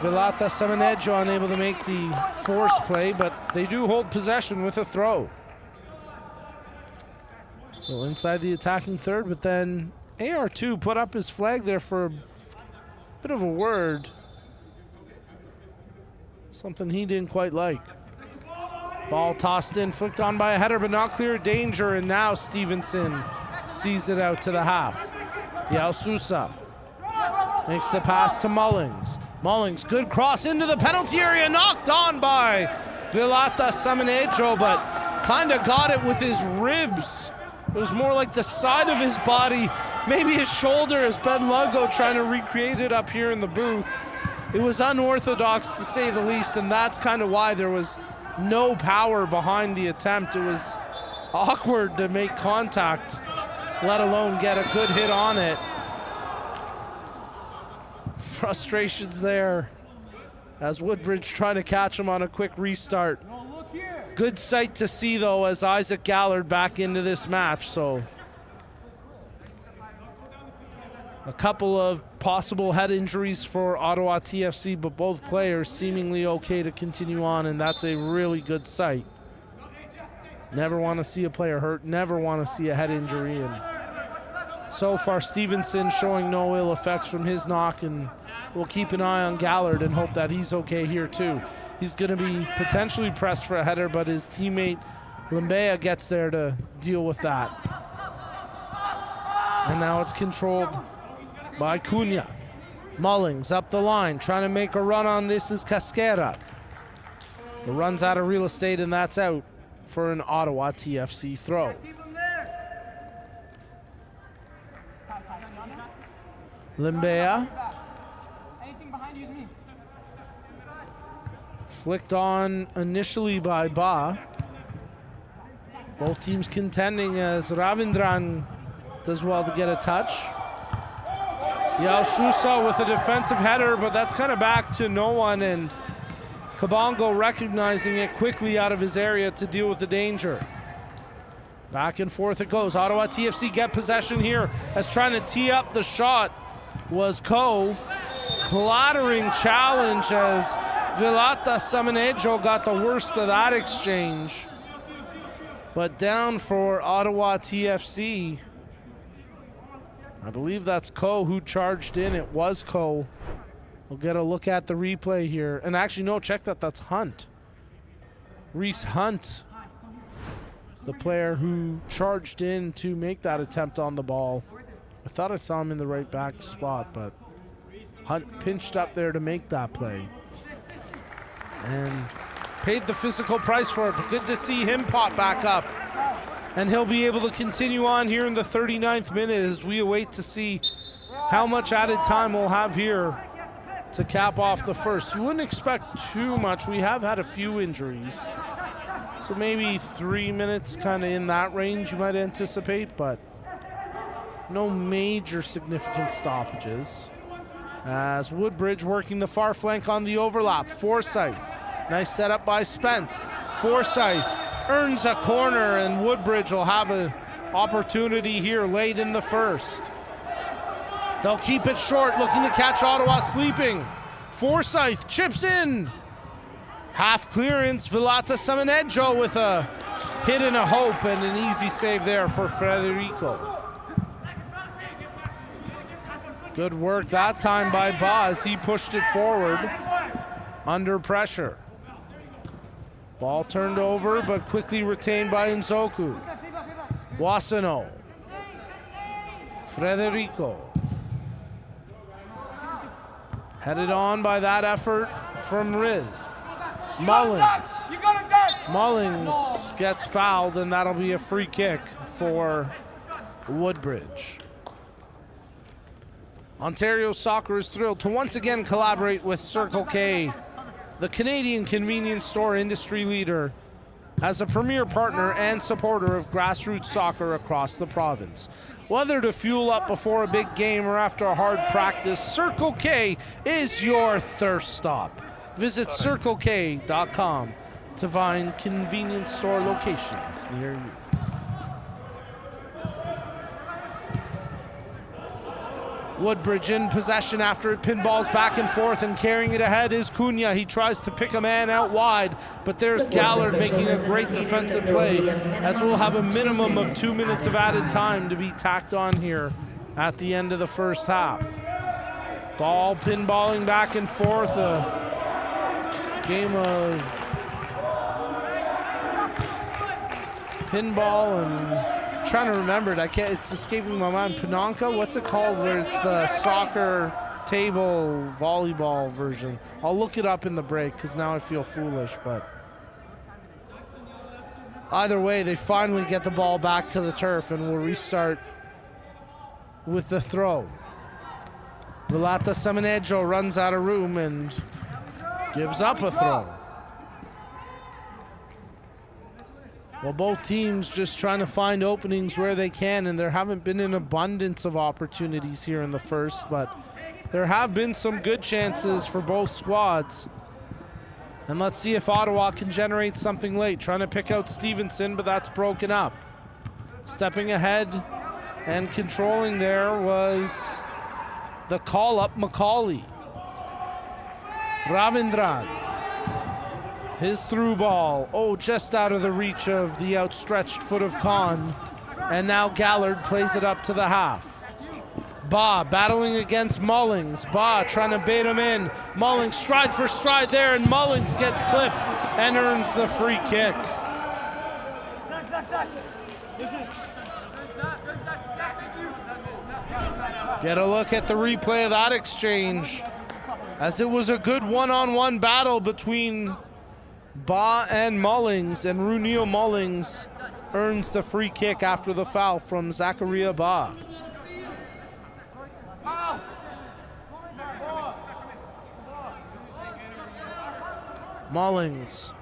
Speaker 4: Vilata Samanejo unable to make the force play, but they do hold possession with a throw. So inside the attacking third, but then AR2 put up his flag there for a bit of a word. Something he didn't quite like. Ball tossed in, flicked on by a header, but not clear danger, and now Stevenson sees it out to the half. Yao Sousa makes the pass to Mullings. Mullings, good cross into the penalty area, knocked on by Vilata Samanejo, but kind of got it with his ribs. It was more like the side of his body, maybe his shoulder, as Ben Lugo trying to recreate it up here in the booth. It was unorthodox to say the least, and that's kind of why there was no power behind the attempt. It was awkward to make contact, let alone get a good hit on it. Frustrations there as Woodbridge trying to catch him on a quick restart. Good sight to see, though, as Isaac Gallard back into this match. So a couple of possible head injuries for Ottawa TFC, but both players seemingly okay to continue on, and that's a really good sight. Never want to see a player hurt, never want to see a head injury, and so far Stevenson showing no ill effects from his knock, and we'll keep an eye on Gallard and hope that he's okay here too. He's going to be potentially pressed for a header, but his teammate Limbea gets there to deal with that. And now it's controlled by Cunha. Mullings up the line, trying to make a run on this is Casquera. The run's out of real estate, and that's out for an Ottawa TFC throw. Limbea. Flicked on initially by Ba. Both teams contending as Ravindran does well to get a touch. Yao Sousa with a defensive header, but that's kind of back to no one, and Kabongo recognizing it quickly out of his area to deal with the danger. Back and forth it goes. Ottawa TFC get possession here as trying to tee up the shot was Ko. Clattering challenge as Vilata Samanejo got the worst of that exchange. But down for Ottawa TFC. I believe that's Ko who charged in. It was Ko. We'll get a look at the replay here. And actually, no, check that. That's Hunt. Reese Hunt, the player who charged in to make that attempt on the ball. I thought I saw him in the right back spot, but Hunt pinched up there to make that play. And paid the physical price for it, but good to see him pop back up. And he'll be able to continue on here in the 39th minute as we await to see how much added time we'll have here to cap off the first. You wouldn't expect too much. We have had a few injuries, so maybe 3 minutes, kind of in that range you might anticipate, but no major significant stoppages. As Woodbridge working the far flank on the overlap. Forsyth, nice setup by Spence. Forsyth earns a corner, and Woodbridge will have an opportunity here late in the first. They'll keep it short, looking to catch Ottawa sleeping. Forsyth chips in. Half clearance, Vilata Samanejo with a hit and a hope, and an easy save there for Federico. Good work that time by Ba as he pushed it forward under pressure. Ball turned over, but quickly retained by Nzoku. Boissonneau. Federico. Headed on by that effort from Rizk. Mullings. Mullings gets fouled, and that'll be a free kick for Woodbridge. Ontario Soccer is thrilled to once again collaborate with Circle K, the Canadian convenience store industry leader, as a premier partner and supporter of grassroots soccer across the province. Whether to fuel up before a big game or after a hard practice, Circle K is your thirst stop. Visit CircleK.com to find convenience store locations near you. Woodbridge in possession after it pinballs back and forth, and carrying it ahead is Cunha. He tries to pick a man out wide, but there's Gallard making a great defensive play, as we'll have a minimum of 2 minutes of added time to be tacked on here at the end of the first half. Ball pinballing back and forth, a game of pinball and trying to remember it. It's escaping my mind. Panonka, what's it called where it's the soccer table volleyball version? I'll look it up in the break because now I feel foolish, but either way, they finally get the ball back to the turf, and we'll restart with the throw. Vilata Samanejo runs out of room and gives up a throw. Well, both teams just trying to find openings where they can, and there haven't been an abundance of opportunities here in the first, but there have been some good chances for both squads. And let's see if Ottawa can generate something late. Trying to pick out Stevenson, but that's broken up. Stepping ahead and controlling there was the call-up Macaulay. Ravindran. His through ball, just out of the reach of the outstretched foot of Khan. And now Gallard plays it up to the half. Ba battling against Mullings. Ba trying to bait him in. Mullings stride for stride there, and Mullings gets clipped and earns the free kick. Get a look at the replay of that exchange, as it was a good one-on-one battle between Ba and Mullings, and Runio Mullings earns the free kick after the foul from Zachariah Ba. Mullings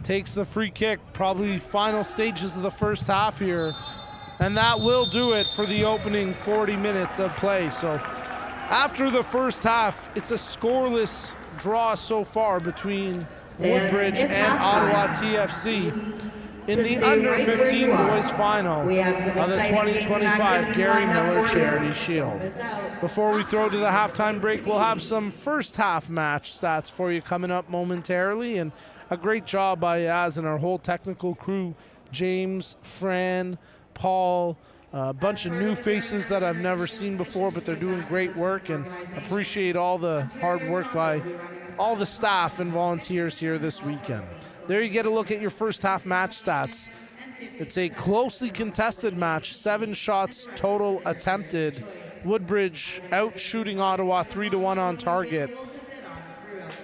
Speaker 4: takes the free kick, probably final stages of the first half here, and that will do it for the opening 40 minutes of play. So after the first half, it's a scoreless draw so far between Woodbridge and Ottawa TFC in the under-15 boys final of the 2025 Gary Miller Charity Shield. Before we throw to the halftime break, we'll have some first half match stats for you coming up momentarily, and a great job by Yaz and our whole technical crew, James, Fran, Paul, a bunch of new faces that I've never seen before, but they're doing great work, and appreciate all the hard work by all the staff and volunteers here this weekend. There you get a look at your first half match stats. It's a closely contested match, 7 shots total attempted. Woodbridge out shooting Ottawa 3-1 on target.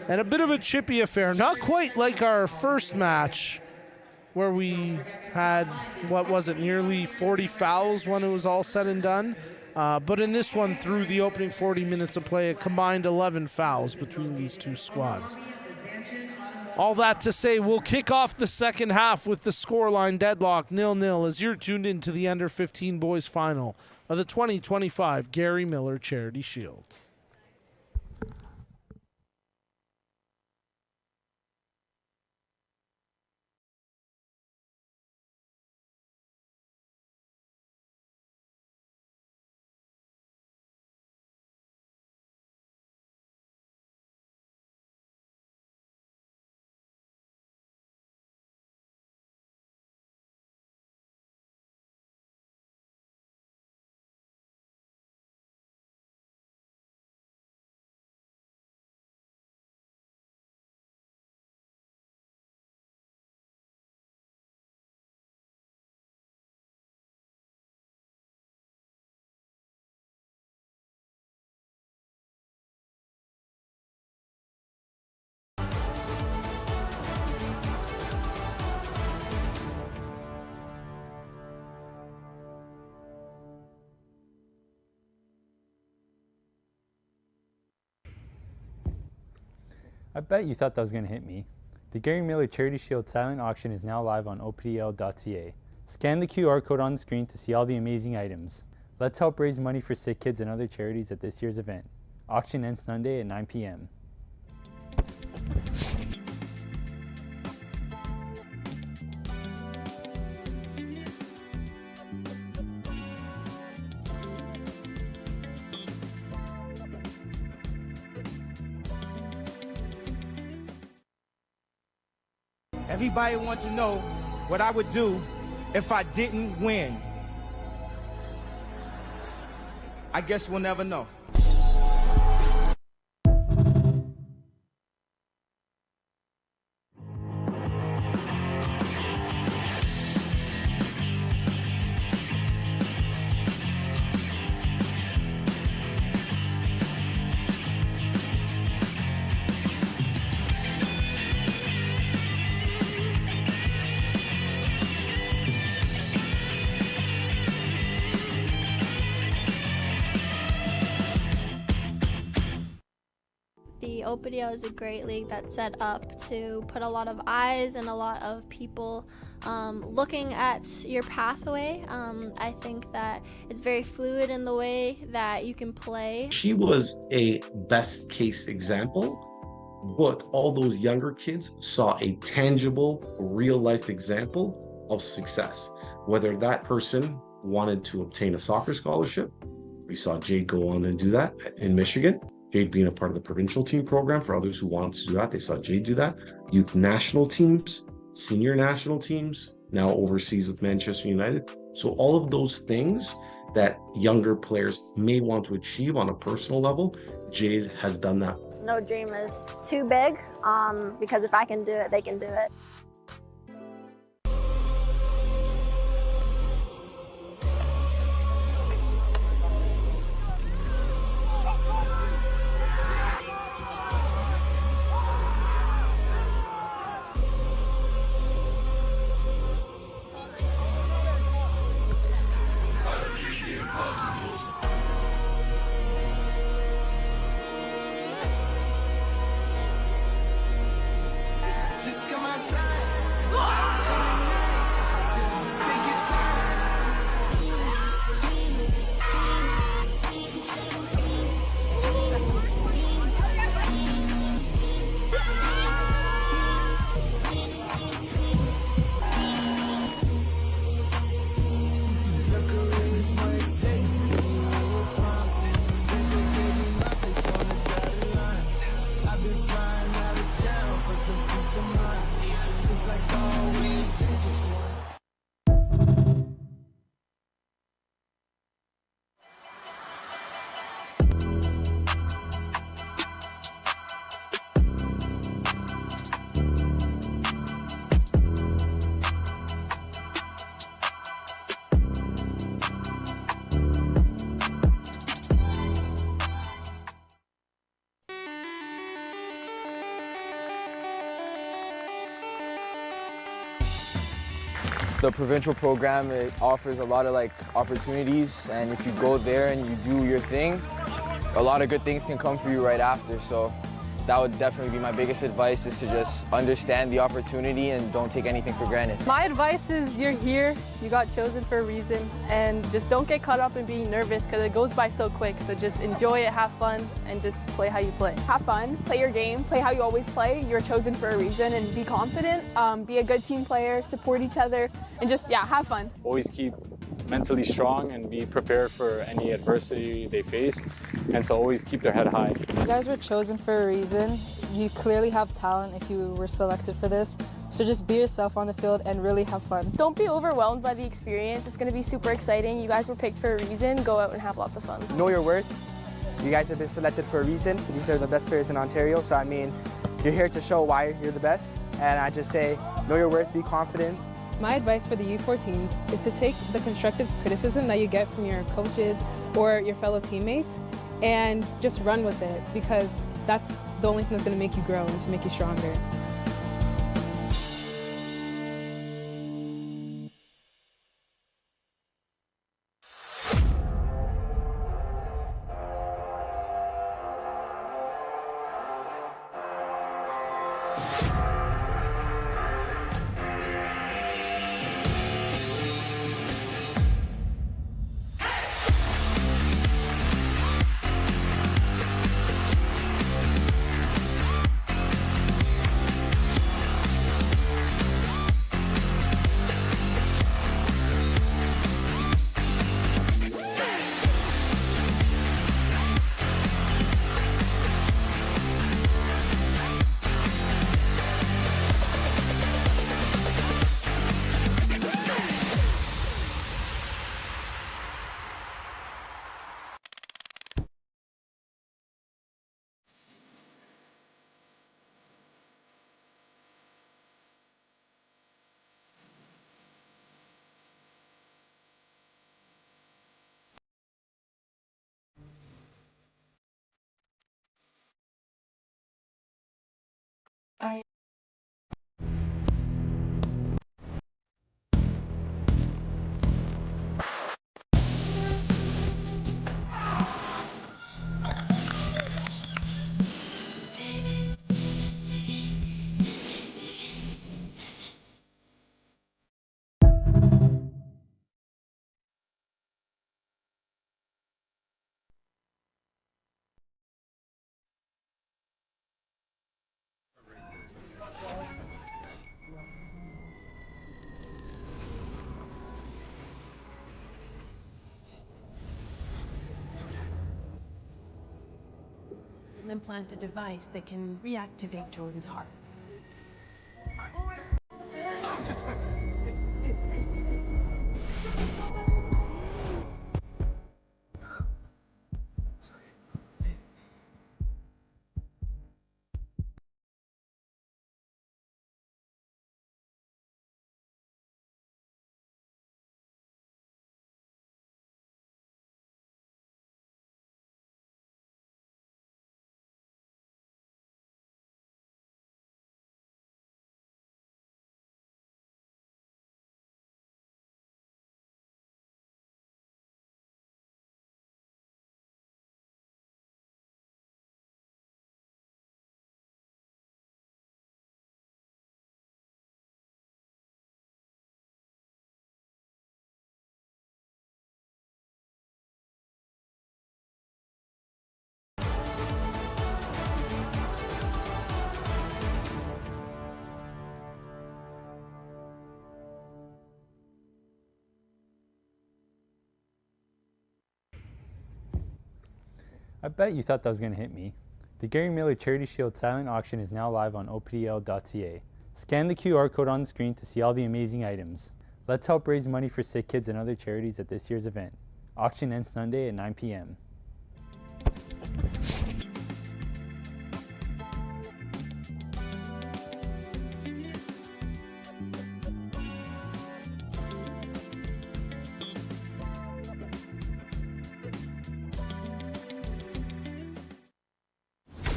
Speaker 4: And a bit of a chippy affair, not quite like our first match where we had, what was it, nearly 40 fouls when it was all said and done. But in this one, through the opening 40 minutes of play, a combined 11 fouls between these two squads. All that to say, we'll kick off the second half with the scoreline deadlock 0-0 as you're tuned into the under-15 boys final of the 2025 Gary Miller Charity Shield.
Speaker 5: I bet you thought that was going to hit me. The Gary Miller Charity Shield silent auction is now live on opdl.ca. Scan the QR code on the screen to see all the amazing items. Let's help raise money for sick kids and other charities at this year's event. Auction ends Sunday at 9 p.m.
Speaker 6: Everybody wants to know what I would do if I didn't win. I guess we'll never know.
Speaker 7: The OPDL is a great league that's set up to put a lot of eyes and a lot of people looking at your pathway. I think that it's very fluid in the way that you can play.
Speaker 8: She was a best case example, but all those younger kids saw a tangible, real life example of success. Whether that person wanted to obtain a soccer scholarship, we saw Jade go on and do that in Michigan. Jade being a part of the provincial team program. For others who wanted to do that, they saw Jade do that. Youth national teams, senior national teams, now overseas with Manchester United. So all of those things that younger players may want to achieve on a personal level, Jade has done that.
Speaker 9: No dream is too big, because if I can do it, they can do it.
Speaker 10: The provincial program, it offers a lot of opportunities, and if you go there and you do your thing, a lot of good things can come for you right after. So that would definitely be my biggest advice, is to just understand the opportunity and don't take anything for granted.
Speaker 11: My advice is you're here, you got chosen for a reason, and just don't get caught up in being nervous because it goes by so quick. So just enjoy it, have fun, and just play how you play.
Speaker 12: Have fun, play your game, play how you always play. You're chosen for a reason, and be confident, be a good team player, support each other, and just, yeah, have fun.
Speaker 5: Always keep mentally strong and be prepared for any adversity they face, and to always keep their head high.
Speaker 13: You guys were chosen for a reason. You clearly have talent if you were selected for this. So just be yourself on the field and really have fun.
Speaker 11: Don't be overwhelmed by the experience. It's going to be super exciting. You guys were picked for a reason. Go out and have lots of fun.
Speaker 14: Know your worth. You guys have been selected for a reason. These are the best players in Ontario. So I mean, you're here to show why you're the best. And I just say, know your worth, be confident.
Speaker 15: My advice for the U14s is to take the constructive criticism that you get from your coaches or your fellow teammates and just run with it, because that's the only thing that's going to make you grow and to make you stronger.
Speaker 3: And implant a device that can reactivate Jordan's heart.
Speaker 5: I bet you thought that was going to hit me. The Gary Miller Charity Shield silent auction is now live on opdl.ca. Scan the QR code on the screen to see all the amazing items. Let's help raise money for sick kids and other charities at this year's event. Auction ends Sunday at 9 p.m.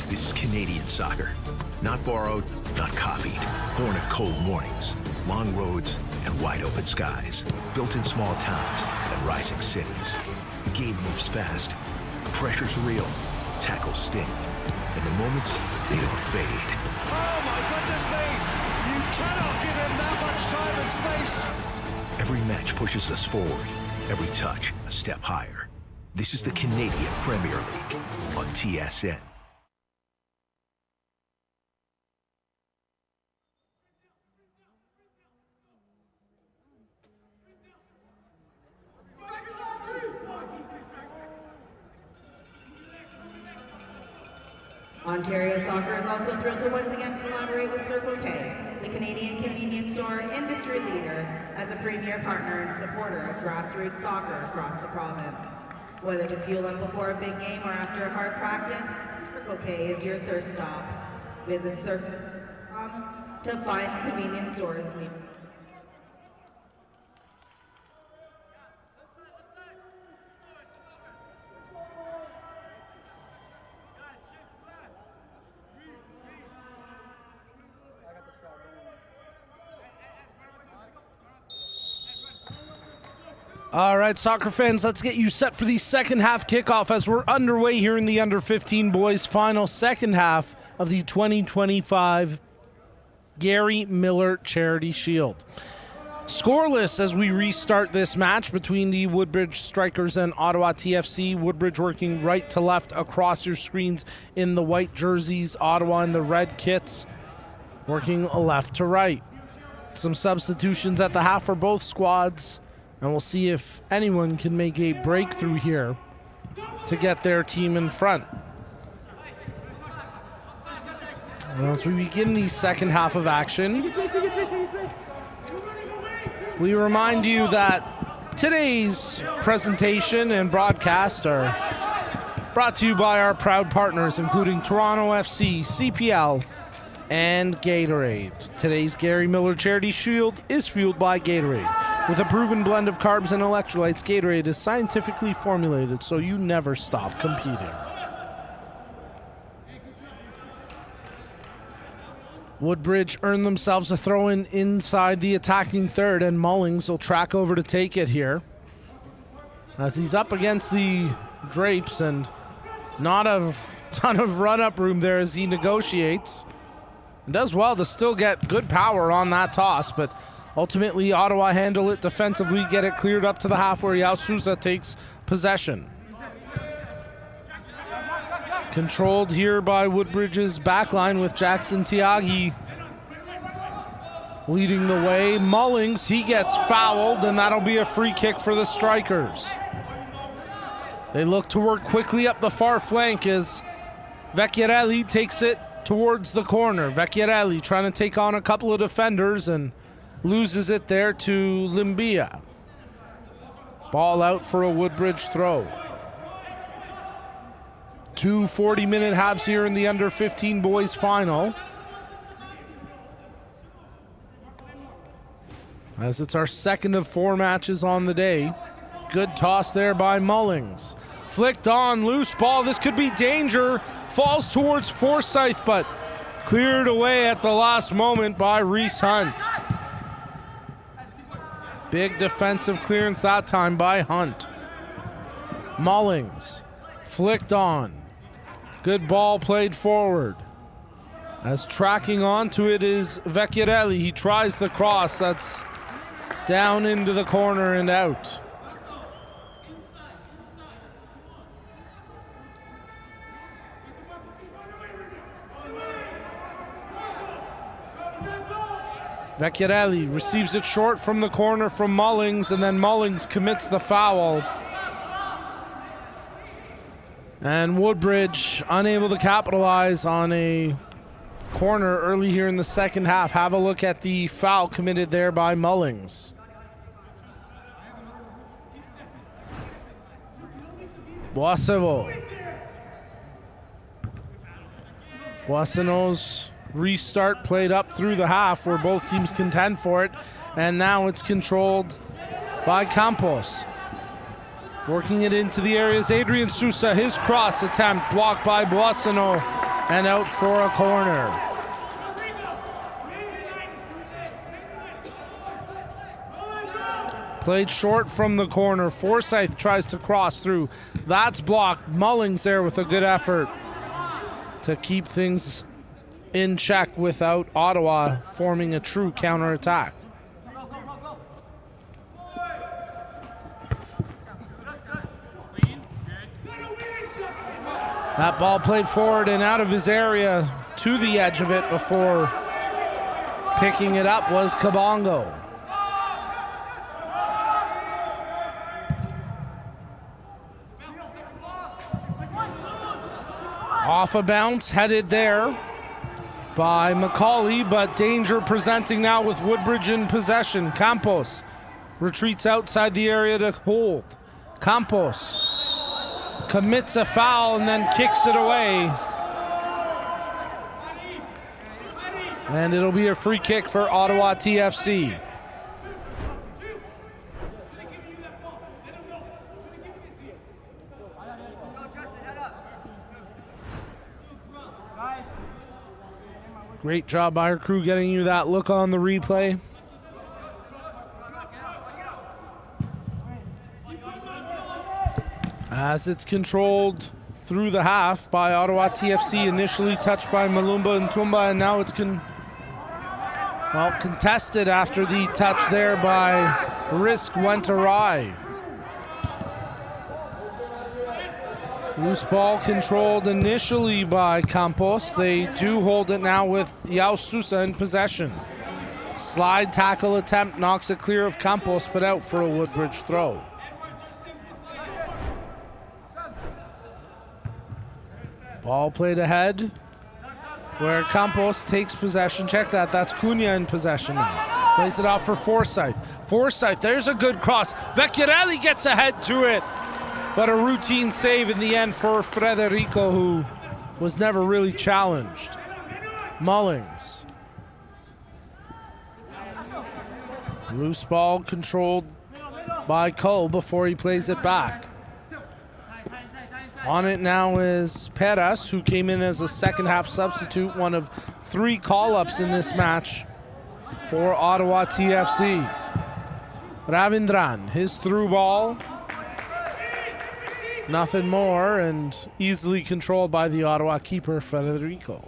Speaker 16: This is Canadian soccer. Not borrowed, not copied. Born of cold mornings. Long roads and wide open skies. Built in small towns and rising cities. The game moves fast. The pressure's real. Tackles sting. And the moments, they don't fade.
Speaker 17: Oh my goodness me! You cannot give him that much time and space!
Speaker 16: Every match pushes us forward. Every touch, a step higher. This is the Canadian Premier League on TSN.
Speaker 1: Ontario Soccer is also thrilled to once again collaborate with Circle K, the Canadian convenience store industry leader, as a premier partner and supporter of grassroots soccer across the province. Whether to fuel up before a big game or after a hard practice, Circle K is your thirst stop. Visit Circle.com to find convenience stores near.
Speaker 4: All right, soccer fans, let's get you set for the second half kickoff as we're underway here in the under-15 boys final second half of the 2025 Gary Miller Charity Shield. Scoreless as we restart this match between the Woodbridge Strikers and Ottawa TFC. Woodbridge working right to left across your screens in the white jerseys. Ottawa in the red kits working left to right. Some substitutions at the half for both squads. And we'll see if anyone can make a breakthrough here to get their team in front. And as we begin the second half of action, we remind you that today's presentation and broadcast are brought to you by our proud partners, including Toronto FC, CPL, and Gatorade. Today's Gary Miller Charity Shield is fueled by Gatorade. With a proven blend of carbs and electrolytes, Gatorade is scientifically formulated so you never stop competing. Woodbridge earned themselves a throw-in inside the attacking third, and Mullings will track over to take it here. As he's up against the drapes and not a ton of run-up room there as he negotiates. And does well to still get good power on that toss, but ultimately, Ottawa handle it defensively, get it cleared up to the half where Yao Souza takes possession. Controlled here by Woodbridge's backline with Jackson Tiagi leading the way. Mullings, he gets fouled, and that'll be a free kick for the Strikers. They look to work quickly up the far flank as Vecchiarelli takes it towards the corner. Vecchiarelli trying to take on a couple of defenders and loses it there to Limbia. Ball out for a Woodbridge throw. 2 40-minute halves here in the under-15 boys final. As it's our second of 4 matches on the day. Good toss there by Mullings. Flicked on, loose ball. This could be danger. Falls towards Forsyth, but cleared away at the last moment by Reese Hunt. Big defensive clearance that time by Hunt. Mullings flicked on. Good ball played forward. As tracking onto it is Vecchiarelli. He tries the cross. That's down into the corner and out. Vecchiarelli receives it short from the corner from Mullings, and then Mullings commits the foul. And Woodbridge unable to capitalize on a corner early here in the second half. Have a look at the foul committed there by Mullings. Boissevo. Boissonneau's restart played up through the half where both teams contend for it, and now it's controlled by Campos. Working it into the areas, Adrian Sousa, his cross attempt blocked by Boissonneau and out for a corner. Played short from the corner. Forsyth tries to cross through. That's blocked. Mullings there with a good effort to keep things in check without Ottawa forming a true counterattack. That ball played forward and out of his area to the edge of it before picking it up was Kabongo. Off a bounce, headed there by McCauley, but danger presenting now with Woodbridge in possession. Campos retreats outside the area to hold. Campos commits a foul and then kicks it away. And it'll be a free kick for Ottawa TFC. Great job by our crew getting you that look on the replay. As it's controlled through the half by Ottawa TFC, initially touched by Malumba and Tumba, and now it's contested after the touch there by Risk went awry. Loose ball controlled initially by Campos. They do hold it now with Yao Sousa in possession. Slide tackle attempt knocks it clear of Campos, but out for a Woodbridge throw. Ball played ahead where Campos takes possession. Check that, that's Cunha in possession now. Plays it off for Forsyth. Forsyth, there's a good cross. Vecchiarelli gets ahead to it. But a routine save in the end for Federico, who was never really challenged. Mullings. Loose ball controlled by Cole before he plays it back. On it now is Perez, who came in as a second half substitute, one of 3 call-ups in this match for Ottawa TFC. Ravindran, his through ball. Nothing more, and easily controlled by the Ottawa keeper, Federico.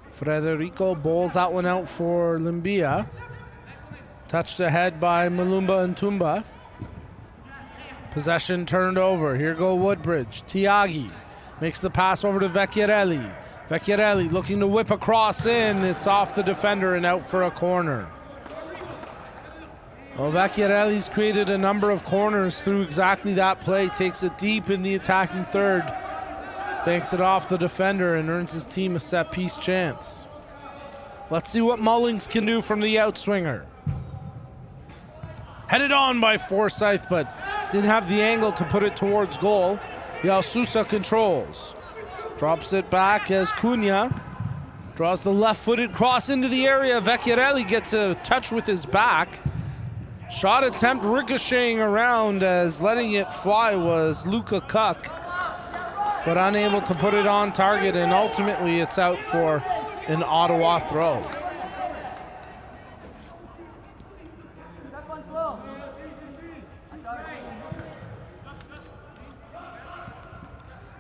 Speaker 4: Federico bowls that one out for Limbia. Touched ahead by Malumba and Tumba. Possession turned over. Here go Woodbridge. Tiagi makes the pass over to Vecchiarelli. Vecchiarelli looking to whip across in. It's off the defender and out for a corner. Well, Vecchiarelli's created a number of corners through exactly that play. Takes it deep in the attacking third. Banks it off the defender and earns his team a set-piece chance. Let's see what Mullings can do from the outswinger. Headed on by Forsyth, but didn't have the angle to put it towards goal. Yao Sousa controls. Drops it back as Cunha draws the left-footed cross into the area. Vecchiarelli gets a touch with his back. Shot attempt ricocheting around, as letting it fly was Luka Kuk, but unable to put it on target, and ultimately it's out for an Ottawa throw.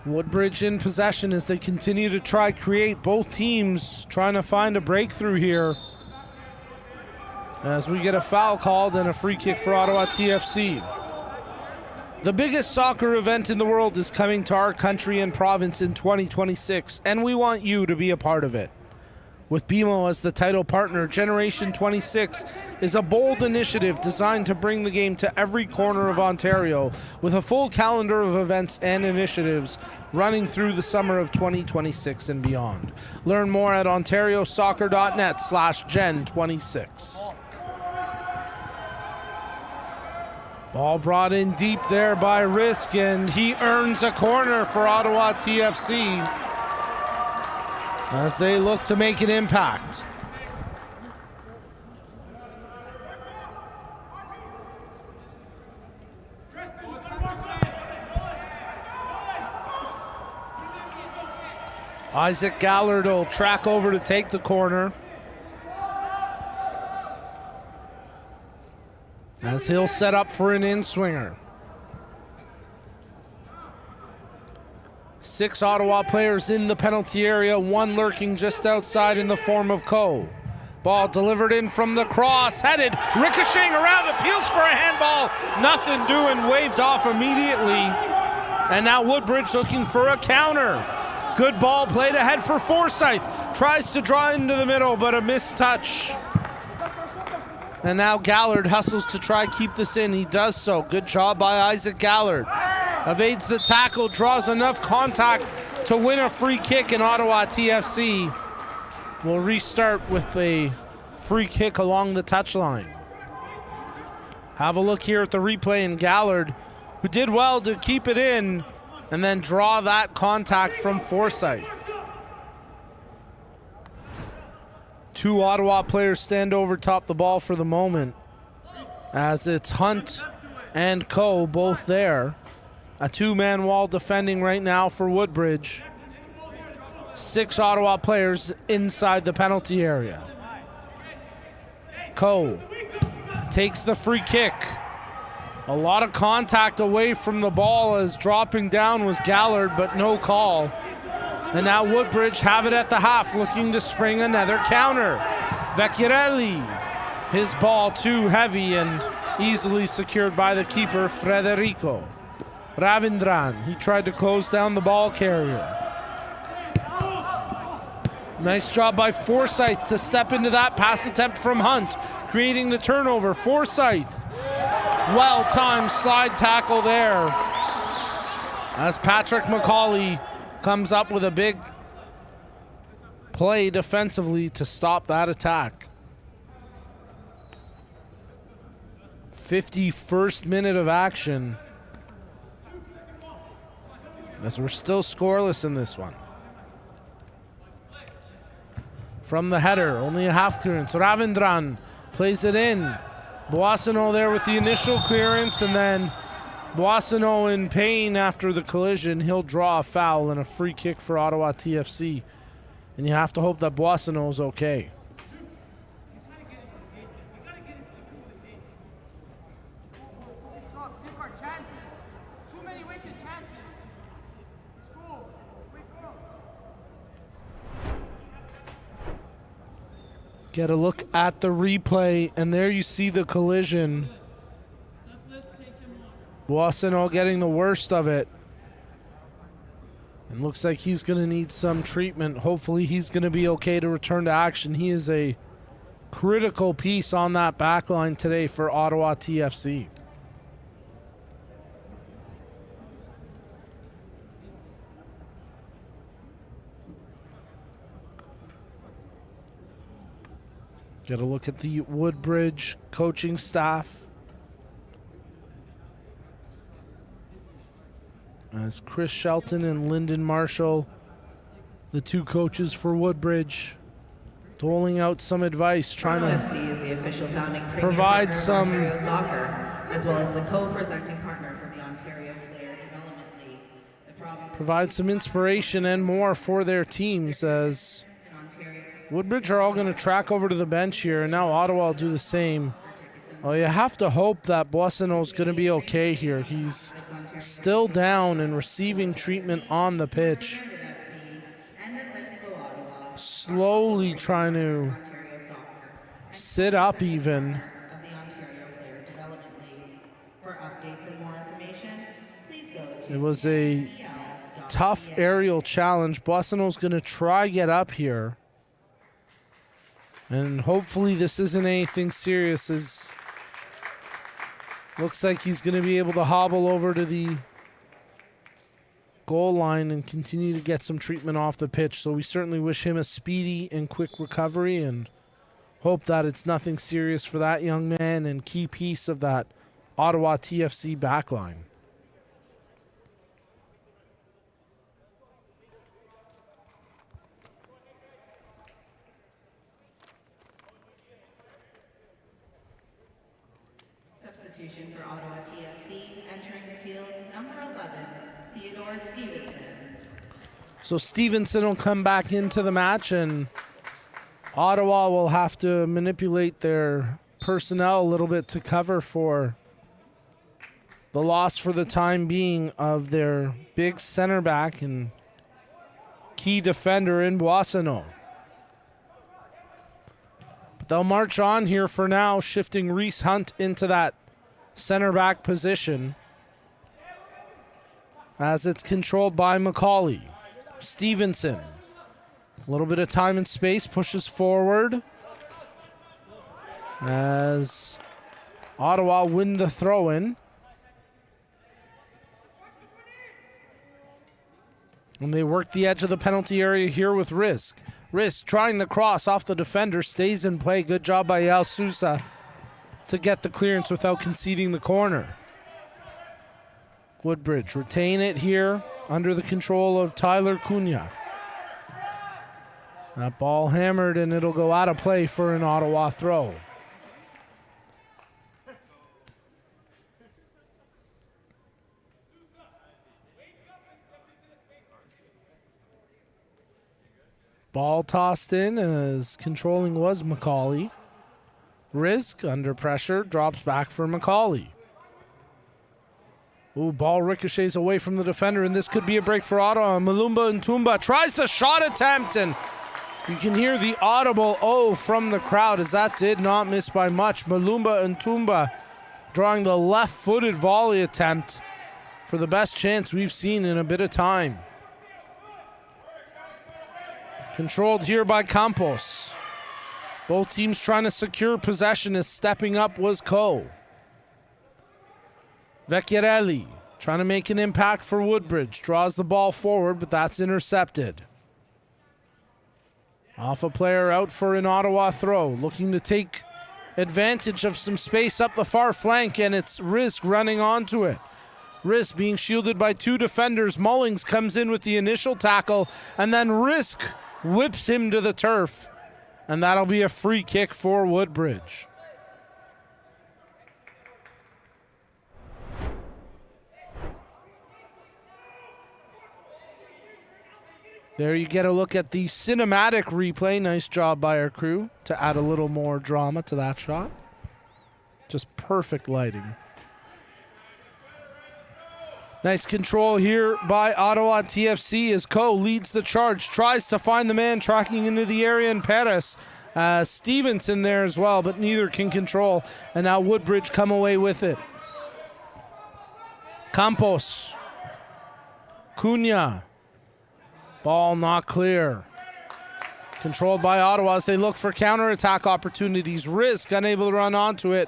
Speaker 4: Woodbridge in possession as they continue to try create. Both teams trying to find a breakthrough here, as we get a foul called and a free kick for Ottawa TFC. The biggest soccer event in the world is coming to our country and province in 2026, and we want you to be a part of it. With BMO as the title partner, Generation 26 is a bold initiative designed to bring the game to every corner of Ontario, with a full calendar of events and initiatives running through the summer of 2026 and beyond. Learn more at ontariosoccer.net/gen26. Ball brought in deep there by Risk, and he earns a corner for Ottawa TFC as they look to make an impact. Isaac Gallard will track over to take the corner. as he'll set up for an in-swinger. 6 Ottawa players in the penalty area, 1 lurking just outside in the form of Coe. Ball delivered in from the cross, headed, ricocheting around, appeals for a handball. Nothing doing, waved off immediately. And now Woodbridge looking for a counter. Good ball played ahead for Forsyth. Tries to draw into the middle, but a missed touch. And now Gallard hustles to try keep this in. He does so. Good job by Isaac Gallard. Evades the tackle, draws enough contact to win a free kick, in Ottawa TFC will restart with a free kick along the touchline. Have a look here at the replay, and Gallard, who did well to keep it in and then draw that contact from Forsyth. 2 Ottawa players stand over top the ball for the moment, as it's Hunt and Coe both there. A 2-man wall defending right now for Woodbridge. 6 Ottawa players inside the penalty area. Coe takes the free kick. A lot of contact away from the ball, as dropping down was Gallard, but no call. And now Woodbridge have it at the half, looking to spring another counter. Vecchiarelli, his ball too heavy and easily secured by the keeper, Frederico. Ravindran, he tried to close down the ball carrier. Nice job by Forsyth to step into that pass attempt from Hunt, creating the turnover. Forsyth, well-timed slide tackle there, as Patrick McCauley comes up with a big play defensively to stop that attack. 51st minute of action, as we're still scoreless in this one. From the header, only a half clearance. Ravindran plays it in. Boissonneau there with the initial clearance, and then Boissonneau in pain after the collision. He'll draw a foul and a free kick for Ottawa TFC. And you have to hope that Boissonneau's okay. Get a look at the replay, and there you see the collision. Boissonneau getting the worst of it. And looks like he's going to need some treatment. Hopefully he's going to be okay to return to action. He is a critical piece on that back line today for Ottawa TFC. Get a look at the Woodbridge coaching staff, as Chris Shelton and Lyndon Marshall, the 2 coaches for Woodbridge, doling out some advice, trying to provide some
Speaker 1: Ontario Soccer, as well as the co-presenting partner for the Ontario Player Development League.
Speaker 4: Provide some inspiration and more for their teams, as Woodbridge are all going to track over to the bench here, and now Ottawa will do the same. Well, you have to hope that Boissonneau's going to be okay here. He's still down and receiving treatment on the pitch. Slowly trying to sit up even. It was a tough aerial challenge. Boissonneau's going to try get up here. And hopefully this isn't anything serious, as looks like he's going to be able to hobble over to the goal line and continue to get some treatment off the pitch. So we certainly wish him a speedy and quick recovery, and hope that it's nothing serious for that young man and key piece of that Ottawa TFC backline.
Speaker 1: Substitution for Ottawa TFC, entering the field, number 11, Theodore Stevenson.
Speaker 4: So Stevenson will come back into the match, and Ottawa will have to manipulate their personnel a little bit to cover for the loss for the time being of their big center back and key defender in Boissonneau. But they'll march on here for now, shifting Reese Hunt into that center back position as it's controlled by Macaulay. Stevenson, a little bit of time and space, pushes forward as Ottawa win the throw-in. And they work the edge of the penalty area here with Risk. Risk trying the cross off the defender, stays in play. Good job by Yal Sousa to get the clearance without conceding the corner. Woodbridge retain it here under the control of Tyler Cunha. That ball hammered and it'll go out of play for an Ottawa throw. Ball tossed in as controlling was Macaulay. Risk under pressure, drops back for Macaulay. Ooh, ball ricochets away from the defender, and this could be a break for Ottawa. Malumba Ntumba tries the shot attempt, and you can hear the audible "oh" from the crowd as that did not miss by much. Malumba Ntumba drawing the left-footed volley attempt for the best chance we've seen in a bit of time. Controlled here by Campos. Both teams trying to secure possession as stepping up was Coe. Vecchiarelli trying to make an impact for Woodbridge. Draws the ball forward, but that's intercepted. Off a player out for an Ottawa throw. Looking to take advantage of some space up the far flank, and it's Risk running onto it. Risk being shielded by two defenders. Mullings comes in with the initial tackle, and then Risk whips him to the turf, and that'll be a free kick for Woodbridge. There you get a look at the cinematic replay. Nice job by our crew to add a little more drama to that shot. Just perfect lighting. Nice control here by Ottawa TFC as Coe leads the charge, tries to find the man tracking into the area in Perez. Stevenson there as well, but neither can control. And now Woodbridge come away with it. Campos. Cunha. Ball not clear. Controlled by Ottawa as they look for counterattack opportunities. Risk unable to run onto it.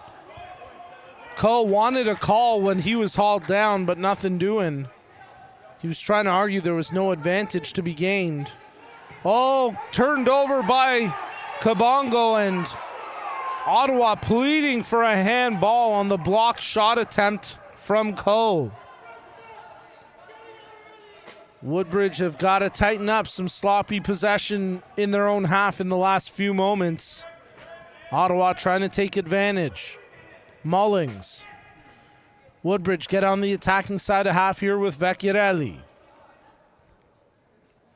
Speaker 4: Coe wanted a call when he was hauled down, but nothing doing. He was trying to argue there was no advantage to be gained. Oh, turned over by Kabongo, and Ottawa pleading for a handball on the blocked shot attempt from Coe. Woodbridge have got to tighten up some sloppy possession in their own half in the last few moments. Ottawa trying to take advantage. Mullings. Woodbridge get on the attacking side of half here with Vecchiarelli.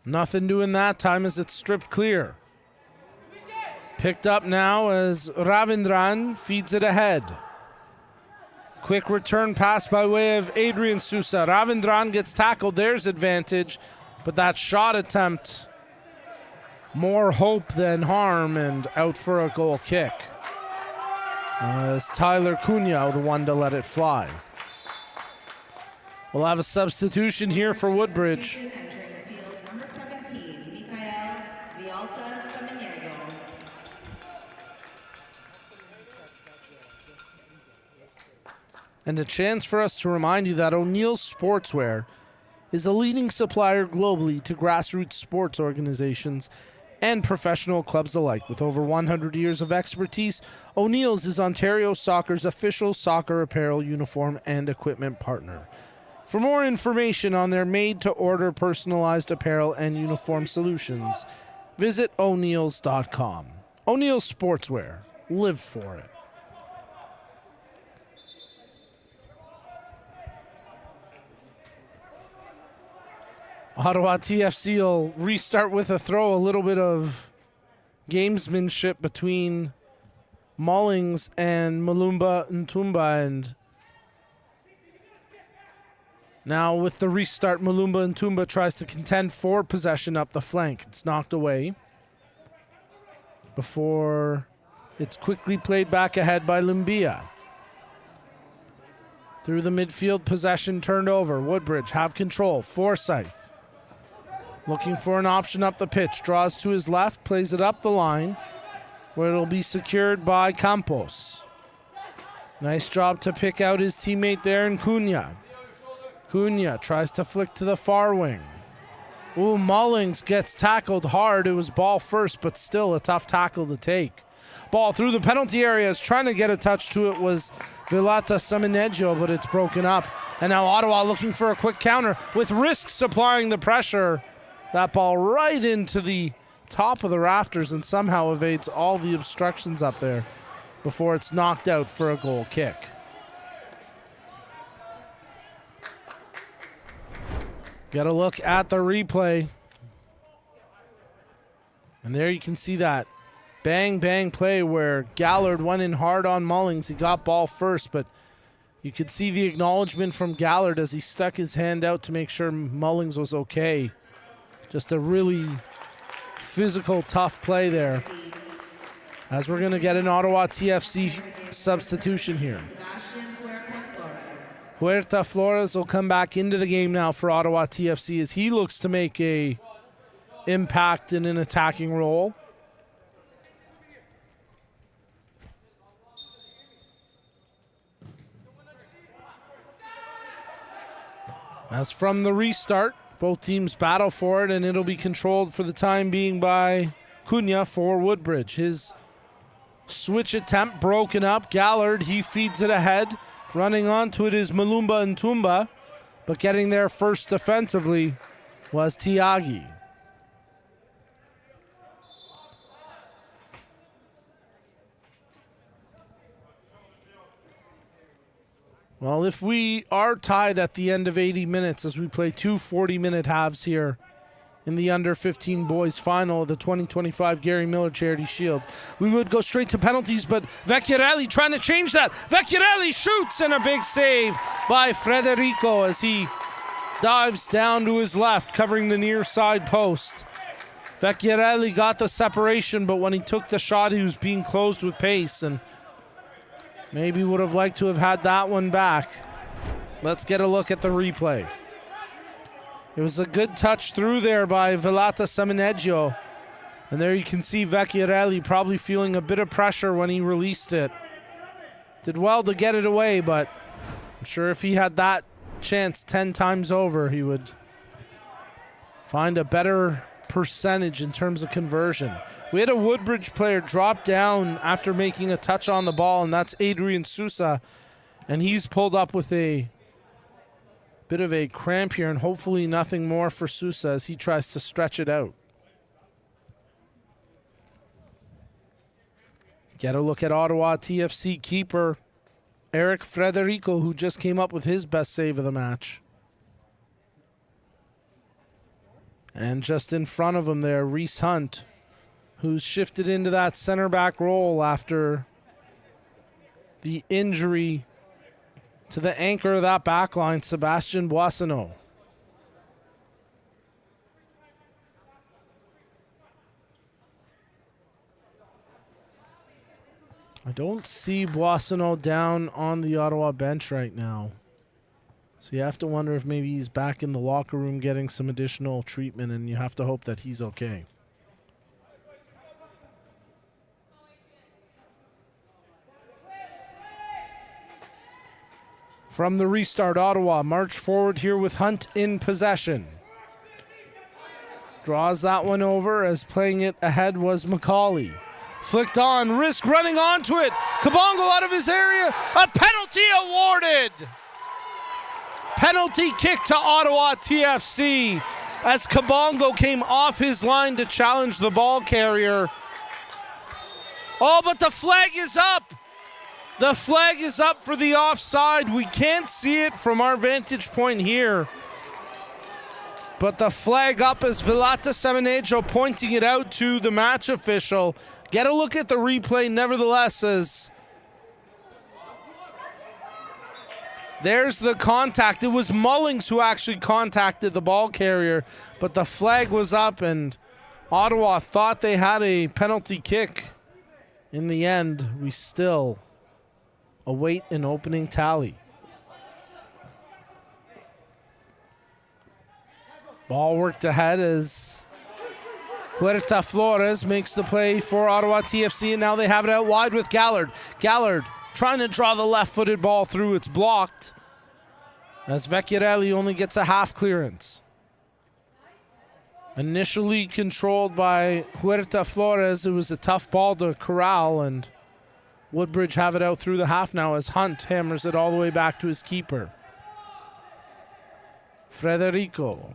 Speaker 4: Nothing doing that time as it's stripped clear. Picked up now as Ravindran feeds it ahead. Quick return pass by way of Adrian Sousa. Ravindran gets tackled. There's advantage, but that shot attempt, more hope than harm, and out for a goal kick. As Tyler Cunha, the one to let it fly. We'll have a substitution here for Woodbridge. And a chance for us to remind you that O'Neill's Sportswear is a leading supplier globally to grassroots sports organizations and professional clubs alike. With over 100 years of expertise, O'Neill's is Ontario Soccer's official soccer apparel, uniform, and equipment partner. For more information on their made-to-order personalized apparel and uniform solutions, visit O'Neills.com. O'Neill's Sportswear. Live for it. Ottawa TFC will restart with a throw. A little bit of gamesmanship between Mullings and Malumba Ntumba. And now with the restart, Malumba Ntumba tries to contend for possession up the flank. It's knocked away before it's quickly played back ahead by Lumbia. Through the midfield, possession turned over. Woodbridge have control. Forsyth looking for an option up the pitch. Draws to his left, plays it up the line, where it'll be secured by Campos. Nice job to pick out his teammate there in Cunha. Cunha tries to flick to the far wing. Ooh, Mullings gets tackled hard. It was ball first, but still a tough tackle to take. Ball through the penalty area. Is trying to get a touch to it was Villata Semineggio, but it's broken up. And now Ottawa looking for a quick counter with Risks applying the pressure. That ball right into the top of the rafters and somehow evades all the obstructions up there before it's knocked out for a goal kick. Get a look at the replay. And there you can see that bang, bang play where Gallard went in hard on Mullings. He got ball first, but you could see the acknowledgement from Gallard as he stuck his hand out to make sure Mullings was okay. Just a really physical, tough play there. As we're going to get an Ottawa TFC substitution here. Huerta Flores will come back into the game now for Ottawa TFC as he looks to make a impact in an attacking role. As from the restart, both teams battle for it, and it'll be controlled for the time being by Cunha for Woodbridge. His switch attempt broken up. Gallard, he feeds it ahead. Running onto it is Malumba Ntumba, but getting there first defensively was Tiagi. Well, if we are tied at the end of 80 minutes as we play two 40-minute halves here in the under-15 boys final of the 2025 Gary Miller Charity Shield, we would go straight to penalties, but Vecchiarelli trying to change that. Vecchiarelli shoots, and a big save by Federico as he dives down to his left, covering the near side post. Vecchiarelli got the separation, but when he took the shot, he was being closed with pace, and maybe would have liked to have had that one back. Let's get a look at the replay. It was a good touch through there by Villata Semineggio. And there you can see Vecchiarelli probably feeling a bit of pressure when he released it. Did well to get it away, but I'm sure if he had that chance 10 times over, he would find a better percentage in terms of conversion. We had a Woodbridge player drop down after making a touch on the ball, and that's Adrian Sousa. And he's pulled up with a bit of a cramp here, and hopefully nothing more for Sousa as he tries to stretch it out. Get a look at Ottawa TFC keeper Eric Federico, who just came up with his best save of the match. And just in front of him there, Reese Hunt, who's shifted into that center back role after the injury to the anchor of that back line, Sebastian Boissonneau. I don't see Boissonneau down on the Ottawa bench right now. So you have to wonder if maybe he's back in the locker room getting some additional treatment, and you have to hope that he's okay. From the restart, Ottawa march forward here with Hunt in possession. Draws that one over as playing it ahead was McCauley. Flicked on, Risk running onto it. Kabongo out of his area. A penalty awarded. Penalty kick to Ottawa TFC as Kabongo came off his line to challenge the ball carrier. Oh, but the flag is up. The flag is up for the offside. We can't see it from our vantage point here. But the flag up as Villata Semineggio pointing it out to the match official. Get a look at the replay nevertheless, as there's the contact. It was Mullings who actually contacted the ball carrier, but the flag was up and Ottawa thought they had a penalty kick. In the end, we still await an opening tally. Ball worked ahead as Huerta Flores makes the play for Ottawa TFC, and now they have it out wide with Gallard. Gallard trying to draw the left-footed ball through. It's blocked as Vecchiarelli only gets a half clearance. Initially controlled by Huerta Flores, it was a tough ball to corral, and Woodbridge have it out through the half now as Hunt hammers it all the way back to his keeper. Frederico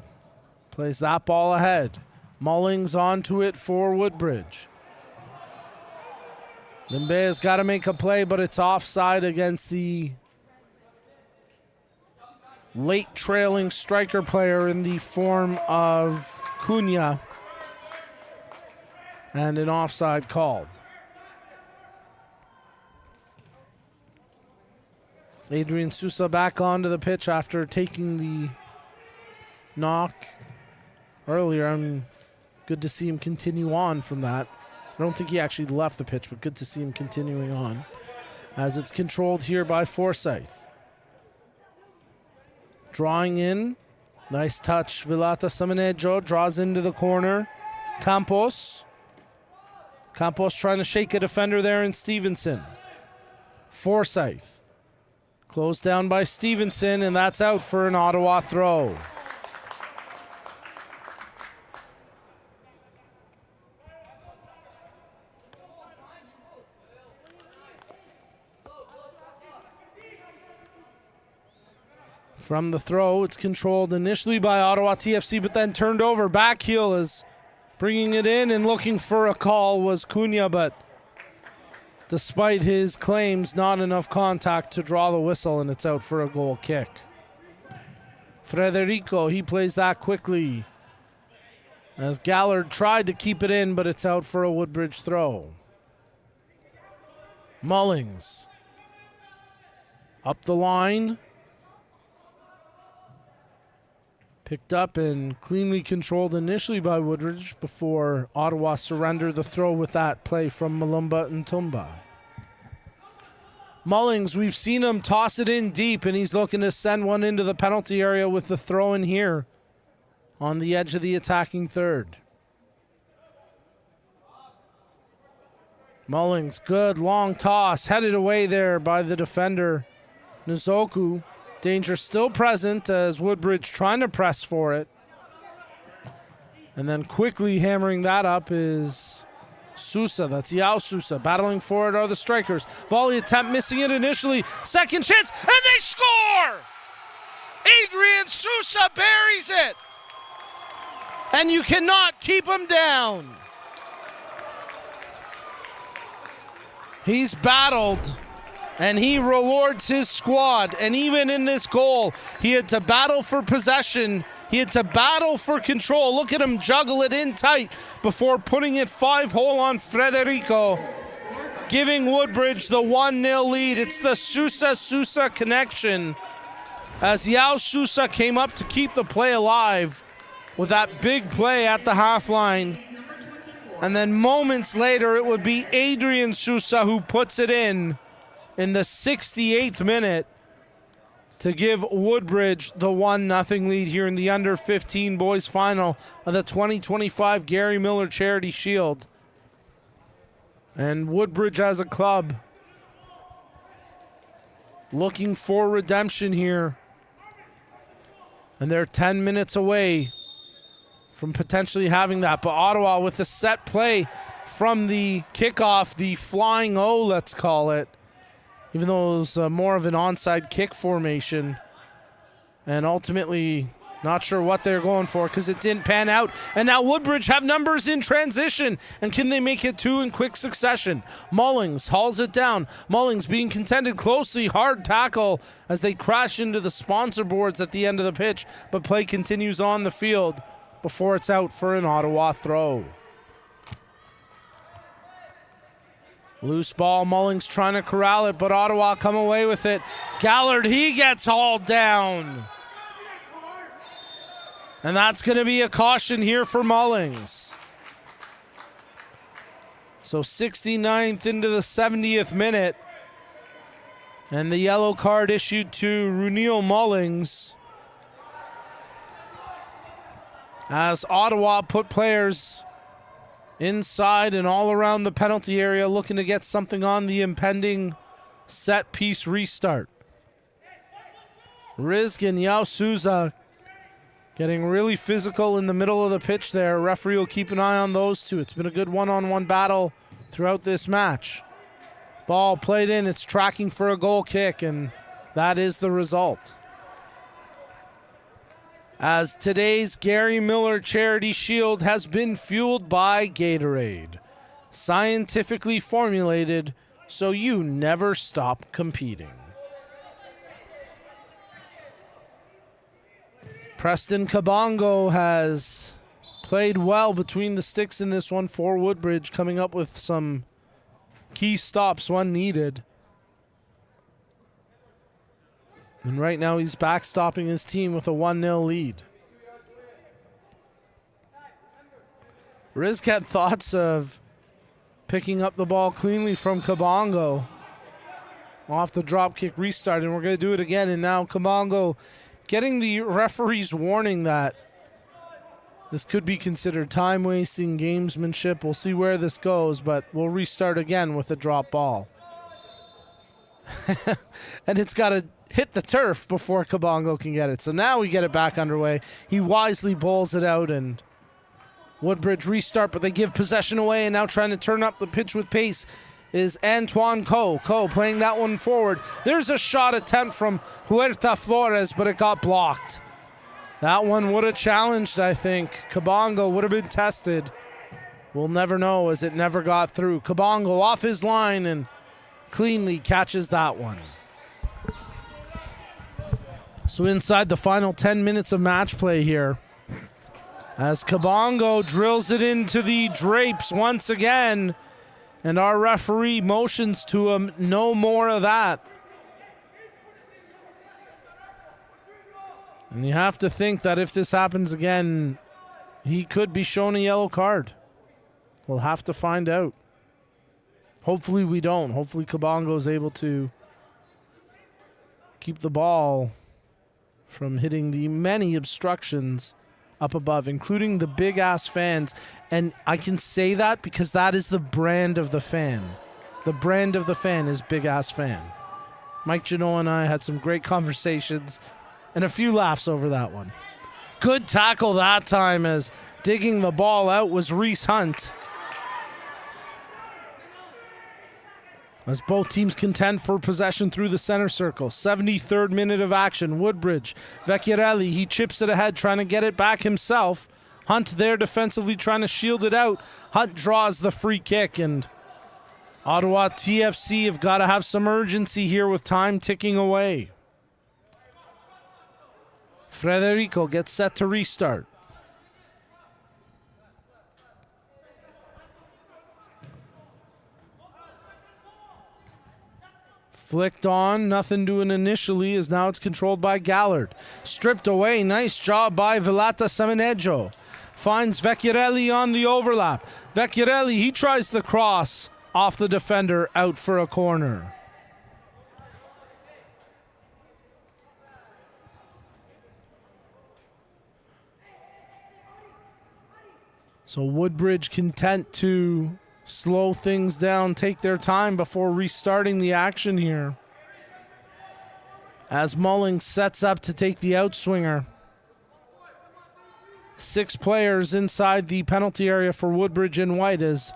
Speaker 4: plays that ball ahead. Mullings onto it for Woodbridge. Limbe's got to make a play, but it's offside against the late trailing striker player in the form of Cunha. And an offside called. Adrian Sousa back onto the pitch after taking the knock earlier. Good to see him continue on from that. I don't think he actually left the pitch, but good to see him continuing on as it's controlled here by Forsyth. Drawing in. Nice touch. Vilata Samanejo draws into the corner. Campos. Campos trying to shake a defender there in Stevenson. Forsyth. Closed down by Stevenson, and that's out for an Ottawa throw. From the throw, it's controlled initially by Ottawa TFC, but then turned over. Back heel is bringing it in, and looking for a call was Cunha, but despite his claims, not enough contact to draw the whistle, and it's out for a goal kick. Frederico, he plays that quickly as Gallard tried to keep it in, but it's out for a Woodbridge throw. Mullings up the line. Picked up and cleanly controlled initially by Woodbridge before Ottawa surrendered the throw with that play from Malumba and Tumba. Mullings, we've seen him toss it in deep, and he's looking to send one into the penalty area with the throw in here on the edge of the attacking third. Mullings, good long toss, headed away there by the defender, Nzoku. Danger still present as Woodbridge trying to press for it. And then quickly hammering that up is Sousa. That's Yao Sousa. Battling for it are the strikers. Volley attempt, missing it initially. Second chance, and they score! Adrian Sousa buries it. And you cannot keep him down. He's battled, and he rewards his squad. And even in this goal, he had to battle for possession. He had to battle for control. Look at him juggle it in tight before putting it 5-hole on Frederico, giving Woodbridge the 1-0 lead. It's the Sousa connection as Yao Sousa came up to keep the play alive with that big play at the half line. And then moments later, it would be Adrian Sousa who puts it in the 68th minute to give Woodbridge the 1-0 lead here in the under-15 boys final of the 2025 Gary Miller Charity Shield. And Woodbridge as a club looking for redemption here. And they're 10 minutes away from potentially having that. But Ottawa with a set play from the kickoff, the flying O, let's call it, even though it was more of an onside kick formation. And ultimately, not sure what they're going for because it didn't pan out. And now Woodbridge have numbers in transition. And can they make it two in quick succession? Mullings hauls it down. Mullings being contended closely. Hard tackle as they crash into the sponsor boards at the end of the pitch. But play continues on the field before it's out for an Ottawa throw. Loose ball, Mullings trying to corral it, but Ottawa come away with it. Gallard, he gets hauled down. And that's going to be a caution here for Mullings. So 69th into the 70th minute. And the yellow card issued to Runil Mullings. As Ottawa put players inside and all around the penalty area looking to get something on the impending set piece restart. Rizk and Yao Souza getting really physical in the middle of the pitch there. Referee will keep an eye on those two. It's been a good one-on-one battle throughout this match. Ball played in, it's tracking for a goal kick, and that is the result. As today's Gary Miller Charity Shield has been fueled by Gatorade. Scientifically formulated so you never stop competing. Preston Kabongo has played well between the sticks in this one for Woodbridge, coming up with some key stops when needed. And right now he's backstopping his team with a 1-0 lead. Rizk had thoughts of picking up the ball cleanly from Kabongo off the drop kick restart, and we're going to do it again. And now Kabongo getting the referee's warning that this could be considered time-wasting gamesmanship. We'll see where this goes, but we'll restart again with a drop ball. And it's got to hit the turf before Kabongo can get it. So now we get it back underway. He wisely bowls it out, and Woodbridge restart, but they give possession away, and now trying to turn up the pitch with pace is Antoine Coe. Coe playing that one forward. There's a shot attempt from Huerta Flores, but it got blocked. That one would have challenged, I think. Kabongo would have been tested. We'll never know, as it never got through. Kabongo off his line and cleanly catches that one. So inside the final 10 minutes of match play here, as Kabongo drills it into the drapes once again, and our referee motions to him, no more of that. And you have to think that if this happens again, he could be shown a yellow card. We'll have to find out. Hopefully we don't. Hopefully Kabongo is able to keep the ball from hitting the many obstructions up above, including the big-ass fans. And I can say that because that is the brand of the fan. The brand of the fan is big-ass fan. Mike Janot and I had some great conversations and a few laughs over that one. Good tackle that time, as digging the ball out was Reese Hunt. As both teams contend for possession through the center circle. 73rd minute of action. Woodbridge. Vecchiarelli, he chips it ahead, trying to get it back himself. Hunt there defensively trying to shield it out. Hunt draws the free kick, and Ottawa TFC have got to have some urgency here with time ticking away. Frederico gets set to restart. Flicked on, nothing doing initially, as now it's controlled by Gallard. Stripped away, nice job by Villata Semenejo. Finds Vecchiarelli on the overlap. Vecchiarelli, he tries the cross off the defender, out for a corner. So Woodbridge content to slow things down, take their time before restarting the action here. As Mullings sets up to take the outswinger. 6 players inside the penalty area for Woodbridge in white, as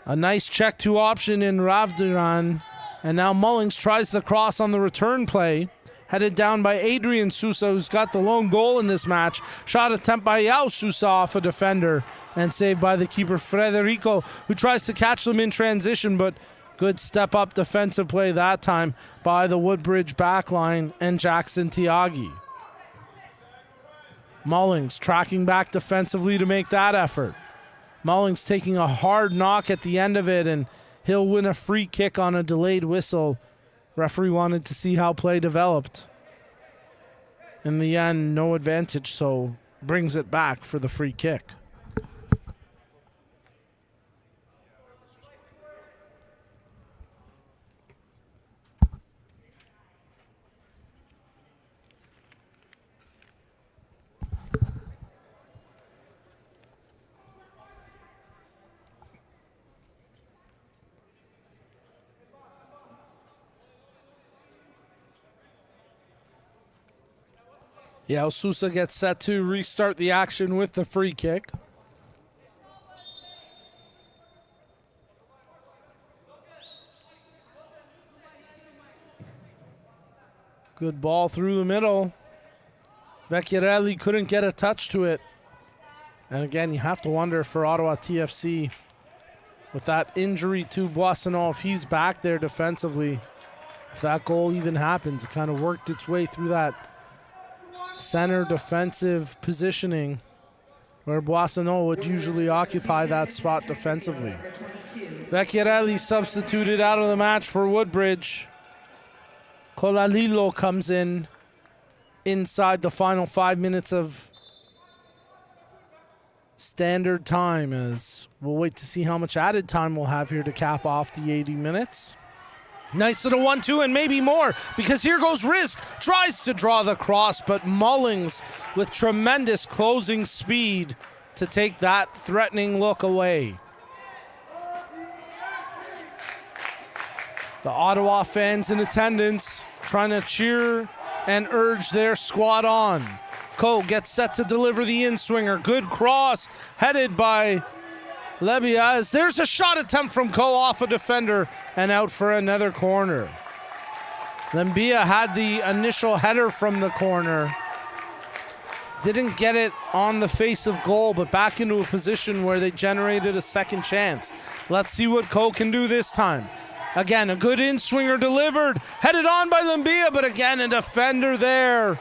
Speaker 4: a nice check to option in Ravduran. And now Mullings tries the cross on the return play. Headed down by Adrian Sousa, who's got the lone goal in this match. Shot attempt by Yao Sousa off a defender, and saved by the keeper Frederico, who tries to catch them in transition, but good step-up defensive play that time by the Woodbridge backline and Jackson Tiagi. Mullings tracking back defensively to make that effort. Mullings taking a hard knock at the end of it, and he'll win a free kick on a delayed whistle. Referee wanted to see how play developed. In the end, no advantage, so brings it back for the free kick. Yeah, Sousa gets set to restart the action with the free kick. Good ball through the middle. Vecchiarelli couldn't get a touch to it. And again, you have to wonder for Ottawa TFC, with that injury to Boissonneau, if he's back there defensively, if that goal even happens. It kind of worked its way through that center defensive positioning where Boissonneau would usually occupy that spot defensively. Vecchiarelli substituted out of the match for Woodbridge. Colalilo comes in inside the final 5 minutes of standard time, as we'll wait to see how much added time we'll have here to cap off the 80 minutes. Nice little 1-2 and maybe more, because here goes Risk. Tries to draw the cross, but Mullings with tremendous closing speed to take that threatening look away. The Ottawa fans in attendance trying to cheer and urge their squad on. Coe gets set to deliver the in-swinger. Good cross headed by Lebiaz. There's a shot attempt from Coe off a defender and out for another corner. Lembia had the initial header from the corner. Didn't get it on the face of goal, but back into a position where they generated a second chance. Let's see what Coe can do this time. Again, a good in-swinger delivered. Headed on by Lembia, but again, a defender there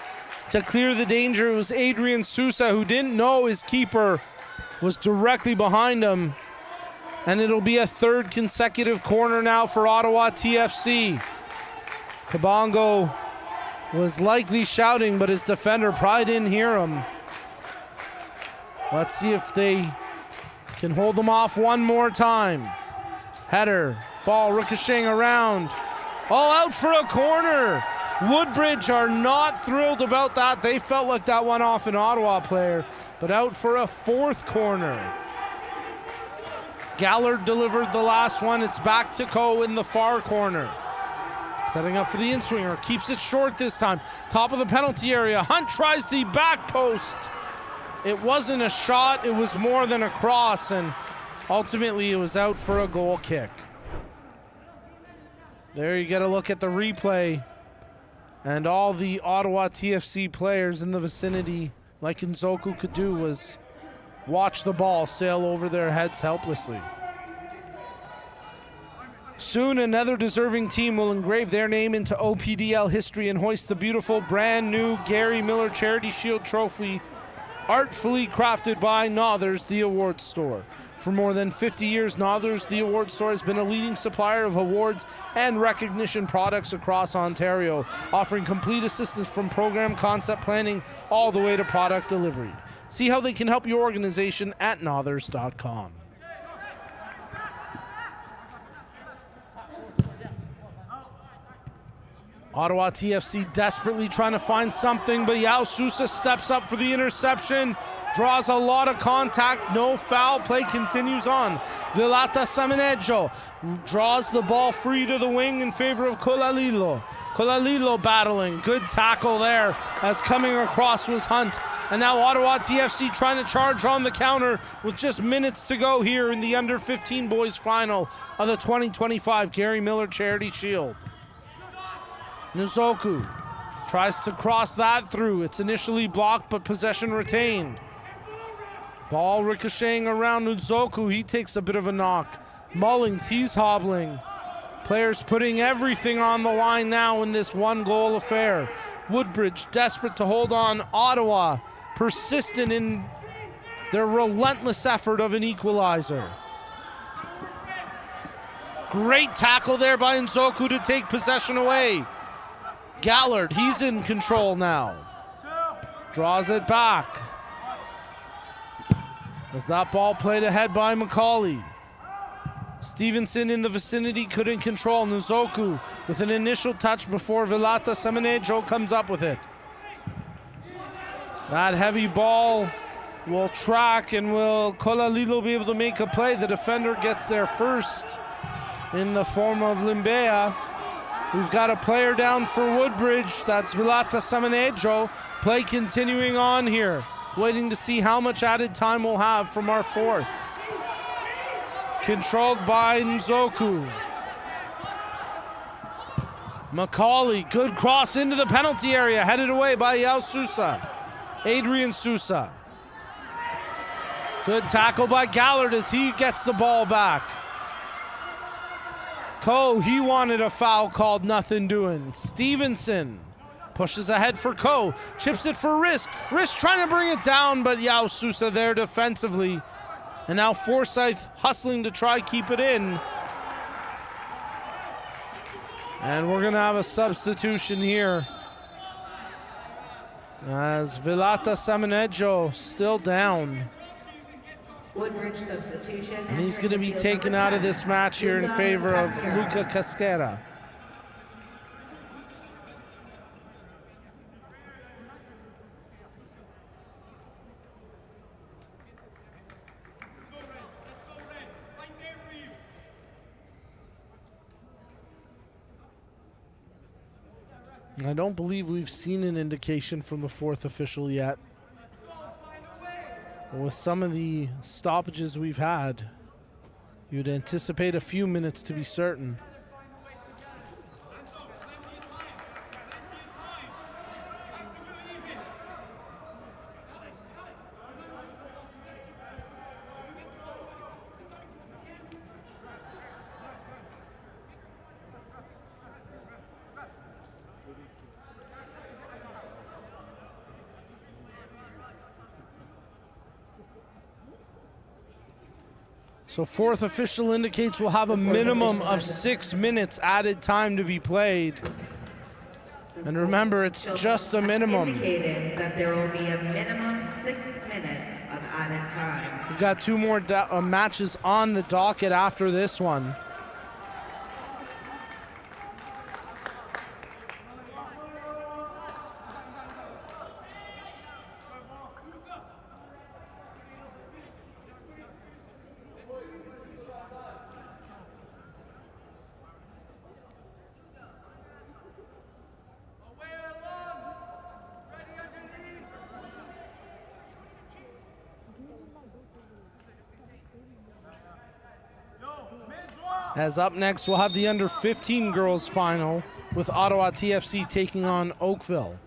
Speaker 4: to clear the danger. It was Adrian Sousa, who didn't know his keeper was directly behind him. And it'll be a third consecutive corner now for Ottawa TFC. Kabongo was likely shouting, but his defender probably didn't hear him. Let's see if they can hold them off one more time. Header, ball ricocheting around. All out for a corner. Woodbridge are not thrilled about that. They felt like that went off an Ottawa player, but out for a fourth corner. Gallard delivered the last one. It's back to Coe in the far corner. Setting up for the in-swinger. Keeps it short this time. Top of the penalty area. Hunt tries the back post. It wasn't a shot. It was more than a cross, and ultimately it was out for a goal kick. There you get a look at the replay. And all the Ottawa TFC players in the vicinity, like Nzoku could do, was watch the ball sail over their heads helplessly. Soon, another deserving team will engrave their name into OPDL history and hoist the beautiful brand new Gary Miller Charity Shield Trophy, artfully crafted by Nothers, the awards store. For more than 50 years, Nothers, the awards store, has been a leading supplier of awards and recognition products across Ontario, offering complete assistance from program concept planning all the way to product delivery. See how they can help your organization at nothers.com. Ottawa TFC desperately trying to find something, but Yao Sousa steps up for the interception, draws a lot of contact, no foul, play continues on. Villata Samenejo draws the ball free to the wing in favor of Colalilo. Colalilo battling, good tackle there as coming across was Hunt. And now Ottawa TFC trying to charge on the counter with just minutes to go here in the under 15 boys final of the 2025 Gary Miller Charity Shield. Nzoku tries to cross that through. It's initially blocked, but possession retained. Ball ricocheting around Nzoku. He takes a bit of a knock. Mullings, he's hobbling. Players putting everything on the line now in this one-goal affair. Woodbridge desperate to hold on. Ottawa persistent in their relentless effort of an equalizer. Great tackle there by Nzoku to take possession away. Gallard, he's in control now. Draws it back. As that ball played ahead by Macaulay. Stevenson in the vicinity couldn't control. Nzoku with an initial touch before Vilata Samanejo comes up with it. That heavy ball will track, and will Kolalilo be able to make a play? The defender gets there first in the form of Limbea. We've got a player down for Woodbridge. That's Vilata Samanejo. Play continuing on here. Waiting to see how much added time we'll have from our fourth. Controlled by Nzoku. Macaulay, good cross into the penalty area. Headed away by Yao Sousa. Adrian Sousa. Good tackle by Gallard as he gets the ball back. Coe, he wanted a foul called, nothing doing. Stevenson pushes ahead for Coe. Chips it for Risk. Risk trying to bring it down, but Yao Sousa there defensively. And now Forsyth hustling to try keep it in. And we're going to have a substitution here, as Vilata Samanejo still down.
Speaker 1: Woodbridge substitution.
Speaker 4: And he's going to be taken out of this match here in favor of Luca Casquera. I don't believe we've seen an indication from the fourth official yet. With some of the stoppages we've had, you'd anticipate a few minutes to be certain. So fourth official indicates we'll have a minimum of 6 minutes added time to be played. And remember, it's just a minimum.
Speaker 1: Indicated that there will be a minimum 6 minutes of added time.
Speaker 4: We've got 2 more matches on the docket after this one. As up next, we'll have the under-15 girls final with Ottawa TFC taking on Oakville.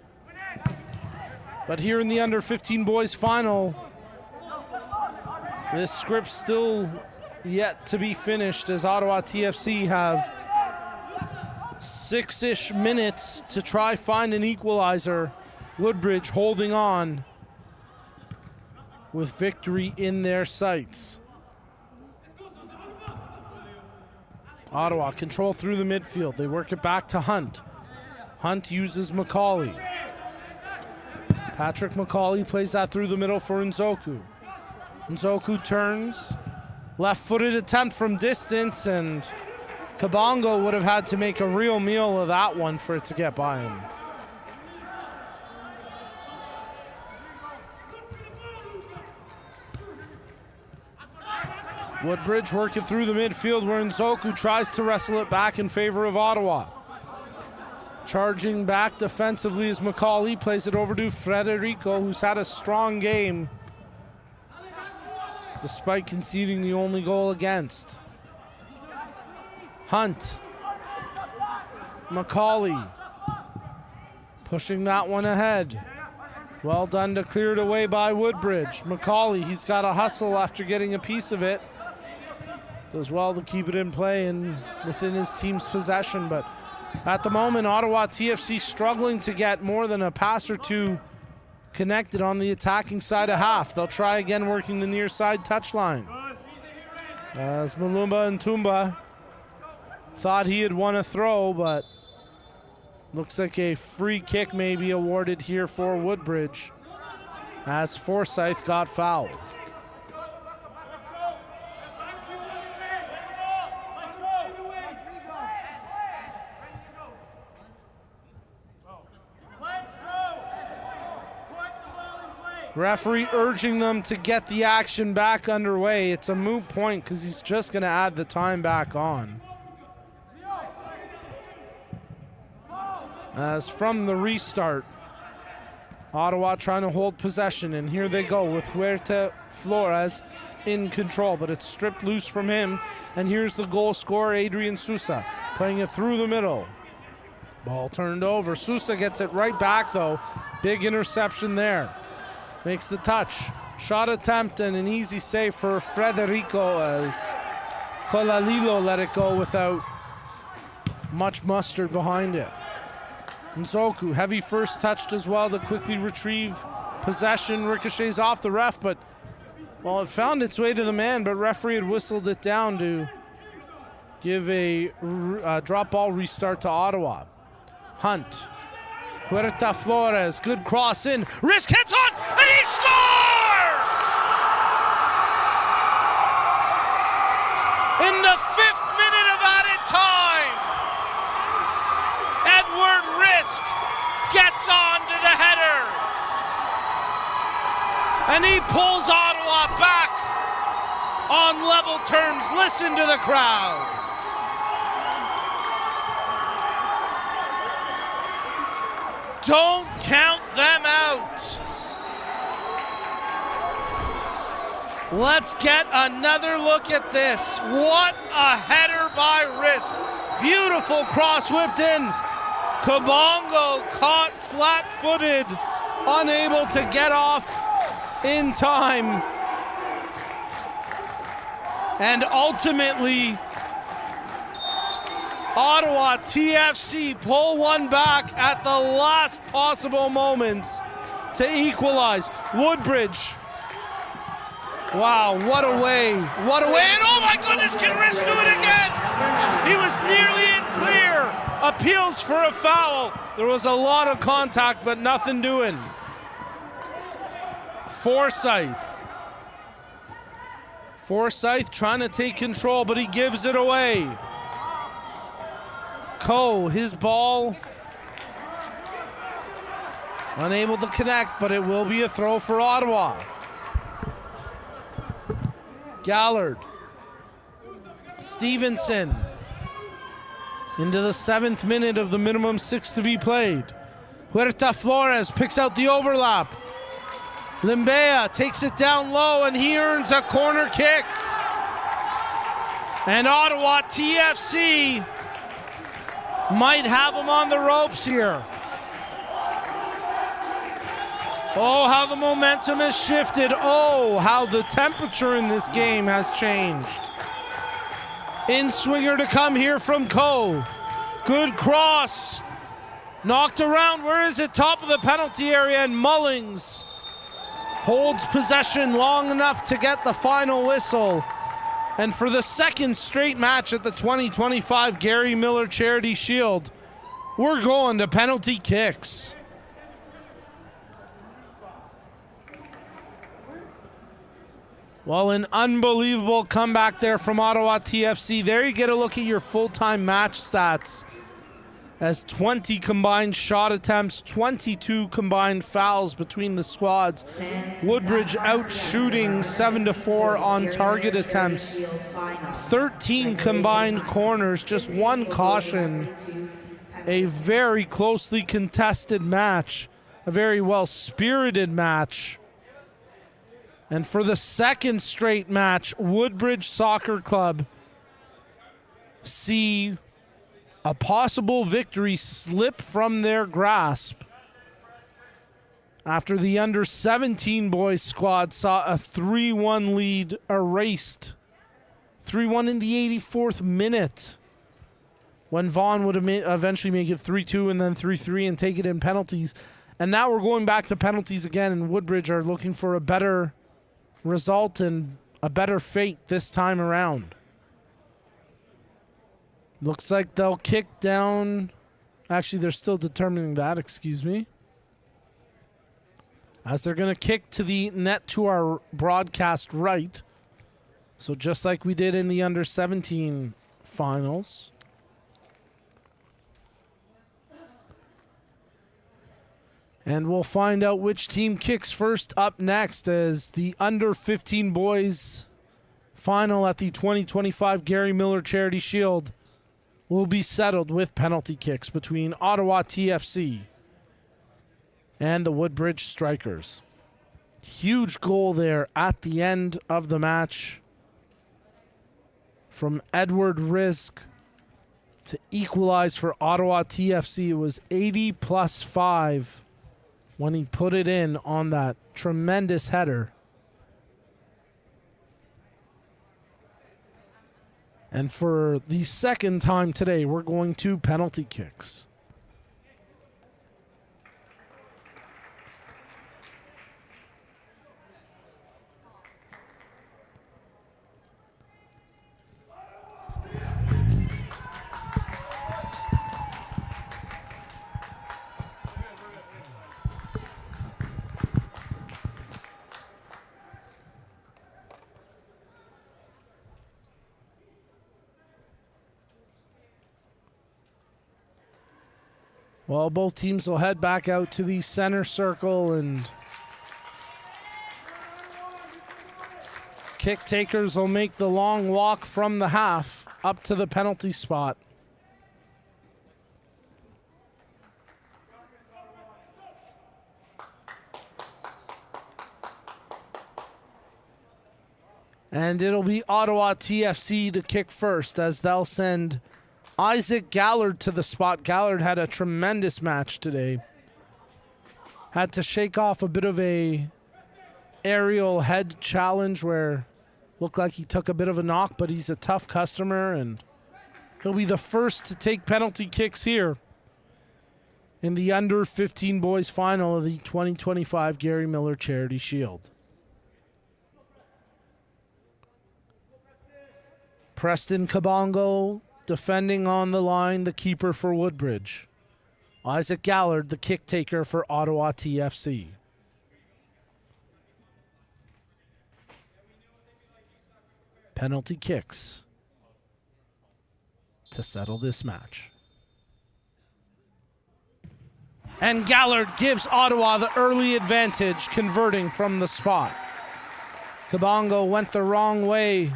Speaker 4: But here in the under-15 boys final, this script still yet to be finished, as Ottawa TFC have 6-ish minutes to try find an equalizer. Woodbridge holding on with victory in their sights. Ottawa control through the midfield. They work it back to Hunt. Hunt uses Macaulay. Patrick Macaulay plays that through the middle for Nzoku. Nzoku turns. Left-footed attempt from distance, and Kabongo would have had to make a real meal of that one for it to get by him. Woodbridge working through the midfield where Nzoku tries to wrestle it back in favor of Ottawa. Charging back defensively as Macaulay plays it over to Frederico, who's had a strong game despite conceding the only goal against. Hunt. Macaulay pushing that one ahead. Well done to clear it away by Woodbridge. Macaulay, he's got a hustle after getting a piece of it. Does well to keep it in play and within his team's possession, but at the moment, Ottawa TFC struggling to get more than a pass or two connected on the attacking side of half. They'll try again working the near side touchline. As Malumba and Tumba Thought he had won a throw, but looks like a free kick may be awarded here for Woodbridge as Forsyth got fouled. Referee urging them to get the action back underway. It's a moot point because he's just going to add the time back on. As from the restart, Ottawa trying to hold possession, and here they go with Huerta Flores in control, but it's stripped loose from him, and here's the goal scorer, Adrian Sousa, playing it through the middle. Ball turned over. Sousa gets it right back, though. Big interception there. Makes the touch. Shot attempt and an easy save for Frederico as Colalilo let it go without much mustard behind it. Nzoku, heavy first touched as well to quickly retrieve possession. Ricochets off the ref, but, well, it found its way to the man, but referee had whistled it down to give a drop ball restart to Ottawa. Hunt. Huerta Flores, good cross in. Risk hits on, and he scores! In the 5th minute of added time, Edward Risk gets on to the header. And he pulls Ottawa back on level terms. Listen to the crowd. Don't count them out. Let's get another look at this. What a header by Risk. Beautiful cross whipped in. Kabongo caught flat-footed, unable to get off in time. And ultimately, Ottawa TFC pull one back at the last possible moments to equalize. Woodbridge. Wow, what a way. What a way. And oh my goodness, can Risk do it again? He was nearly in clear. Appeals for a foul. There was a lot of contact, but nothing doing. Forsyth trying to take control, but he gives it away. Coe, his ball, unable to connect, but it will be a throw for Ottawa. Gallard, Stevenson, into the 7th minute of the minimum 6 to be played. Huerta Flores picks out the overlap. Limbea takes it down low, and he earns a corner kick. And Ottawa TFC might have him on the ropes here. Oh, how the momentum has shifted. Oh, how the temperature in this game has changed. In swinger to come here from Coe. Good cross. Knocked around. Where is it? Top of the penalty area, and Mullings holds possession long enough to get the final whistle. And for the 2nd straight match at the 2025 Gary Miller Charity Shield, we're going to penalty kicks. Well, an unbelievable comeback there from Ottawa TFC. There you get a look at your full-time match stats. As 20 combined shot attempts, 22 combined fouls between the squads. Woodbridge out shooting 7-4 on target attempts. 13 combined corners, just 1 caution. A very closely contested match. A very well-spirited match. And for the 2nd straight match, Woodbridge Soccer Club see a possible victory slip from their grasp after the under-17 boys squad saw a 3-1 lead erased. 3-1 in the 84th minute when Vaughn would eventually make it 3-2 and then 3-3 and take it in penalties. And now we're going back to penalties again, and Woodbridge are looking for a better result and a better fate this time around. Looks like they'll kick down. Actually, they're still determining that, excuse me. As they're going to kick to the net to our broadcast right. So just like we did in the under-17 finals. And we'll find out which team kicks first up next as the under-15 boys final at the 2025 Gary Miller Charity Shield will be settled with penalty kicks between Ottawa TFC and the Woodbridge Strikers. Huge goal there at the end of the match from Edward Risk to equalize for Ottawa TFC. It was 80+5 when he put it in on that tremendous header. And for the second time today, we're going to penalty kicks. Well, both teams will head back out to the center circle, and kick takers will make the long walk from the half up to the penalty spot. And it'll be Ottawa TFC to kick first as they'll send Isaac Gallard to the spot. Gallard had a tremendous match today. Had to shake off a bit of a aerial head challenge where looked like he took a bit of a knock, but he's a tough customer and he'll be the first to take penalty kicks here in the under-15 boys final of the 2025 Gary Miller Charity Shield. Preston Kabongo defending on the line, the keeper for Woodbridge. Isaac Gallard, the kick taker for Ottawa TFC. Penalty kicks to settle this match. And Gallard gives Ottawa the early advantage, converting from the spot. Kabongo went the wrong way.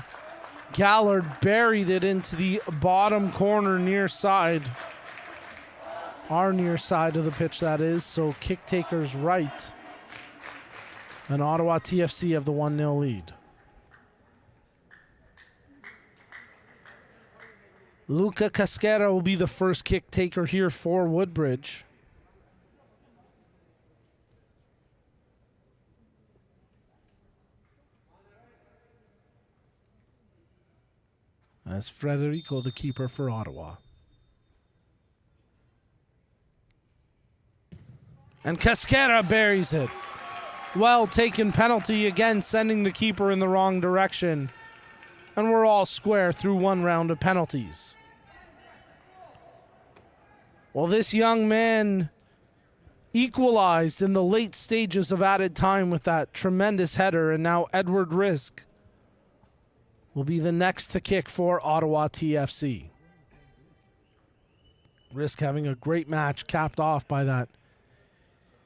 Speaker 4: Gallard buried it into the bottom corner near side. Our near side of the pitch, that is. So kick takers right. And Ottawa TFC have the 1-0 lead. Luca Casquera will be the first kick taker here for Woodbridge. As Frederico, the keeper for Ottawa. And Casquera buries it. Well taken penalty, again sending the keeper in the wrong direction. And we're all square through one round of penalties. Well, this young man equalized in the late stages of added time with that tremendous header, and now Edward Risk will be the next to kick for Ottawa TFC. Risk having a great match, capped off by that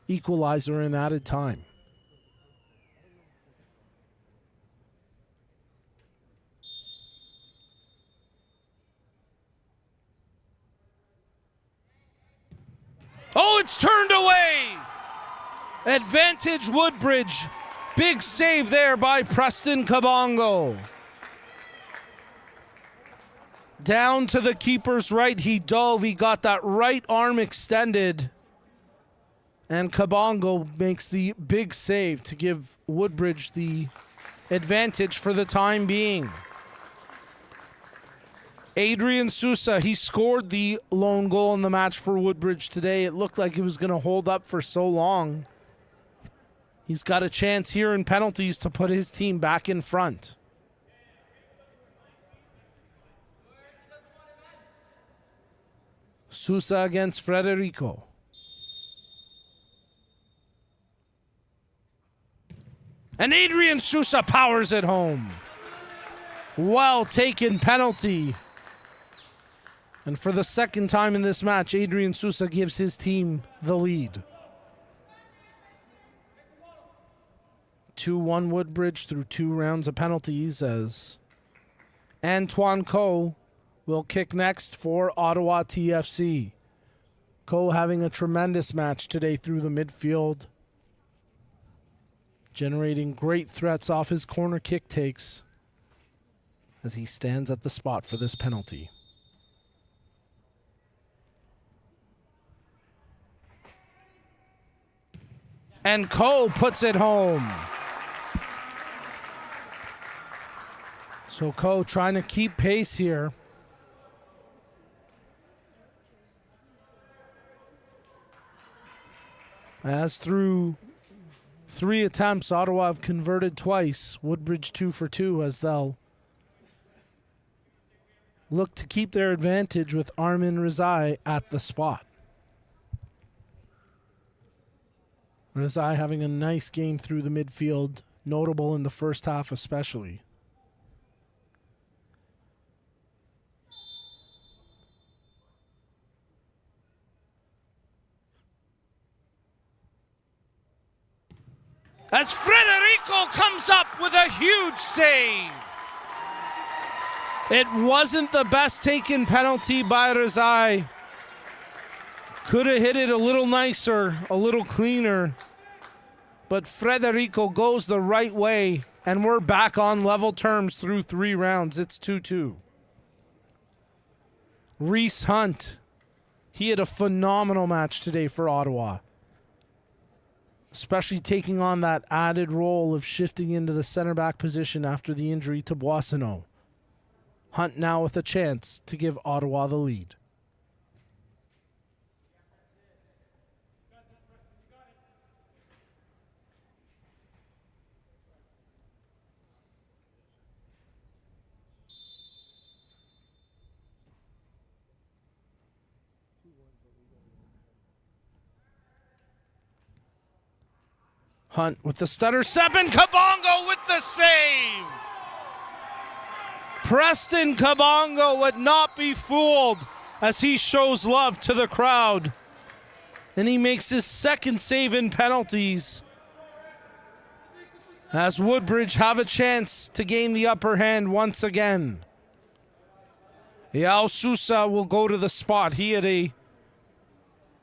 Speaker 4: equalizer in added time. Oh, it's turned away! Advantage Woodbridge. Big save there by Preston Kabongo. Down to the keeper's right, he dove, he got that right arm extended. And Kabongo makes the big save to give Woodbridge the advantage for the time being. Adrian Sousa, he scored the lone goal in the match for Woodbridge today. It looked like it was going to hold up for so long. He's got a chance here in penalties to put his team back in front. Sousa against Frederico. And Adrian Sousa powers it home. Well taken penalty. And for the second time in this match, Adrian Sousa gives his team the lead. 2-1 Woodbridge through 2 rounds of penalties as Antoine Coe will kick next for Ottawa TFC. Coe having a tremendous match today through the midfield, generating great threats off his corner kick takes as he stands at the spot for this penalty. And Coe puts it home. So Coe trying to keep pace here. As through 3 attempts, Ottawa have converted twice. Woodbridge 2 for 2 as they'll look to keep their advantage with Armin Rizai at the spot. Rizai having a nice game through the midfield, notable in the first half especially. As Frederico comes up with a huge save. It wasn't the best taken penalty by Rizai. Could have hit it a little nicer, a little cleaner. But Frederico goes the right way, and we're back on level terms through 3 rounds. It's 2-2. Reese Hunt, he had a phenomenal match today for Ottawa, especially taking on that added role of shifting into the center back position after the injury to Boissonneau. Hunt now with a chance to give Ottawa the lead. Hunt with the stutter step, and Kabongo with the save. Preston Kabongo would not be fooled as he shows love to the crowd. And he makes his second save in penalties, as Woodbridge have a chance to gain the upper hand once again. Yao Sousa will go to the spot. He had a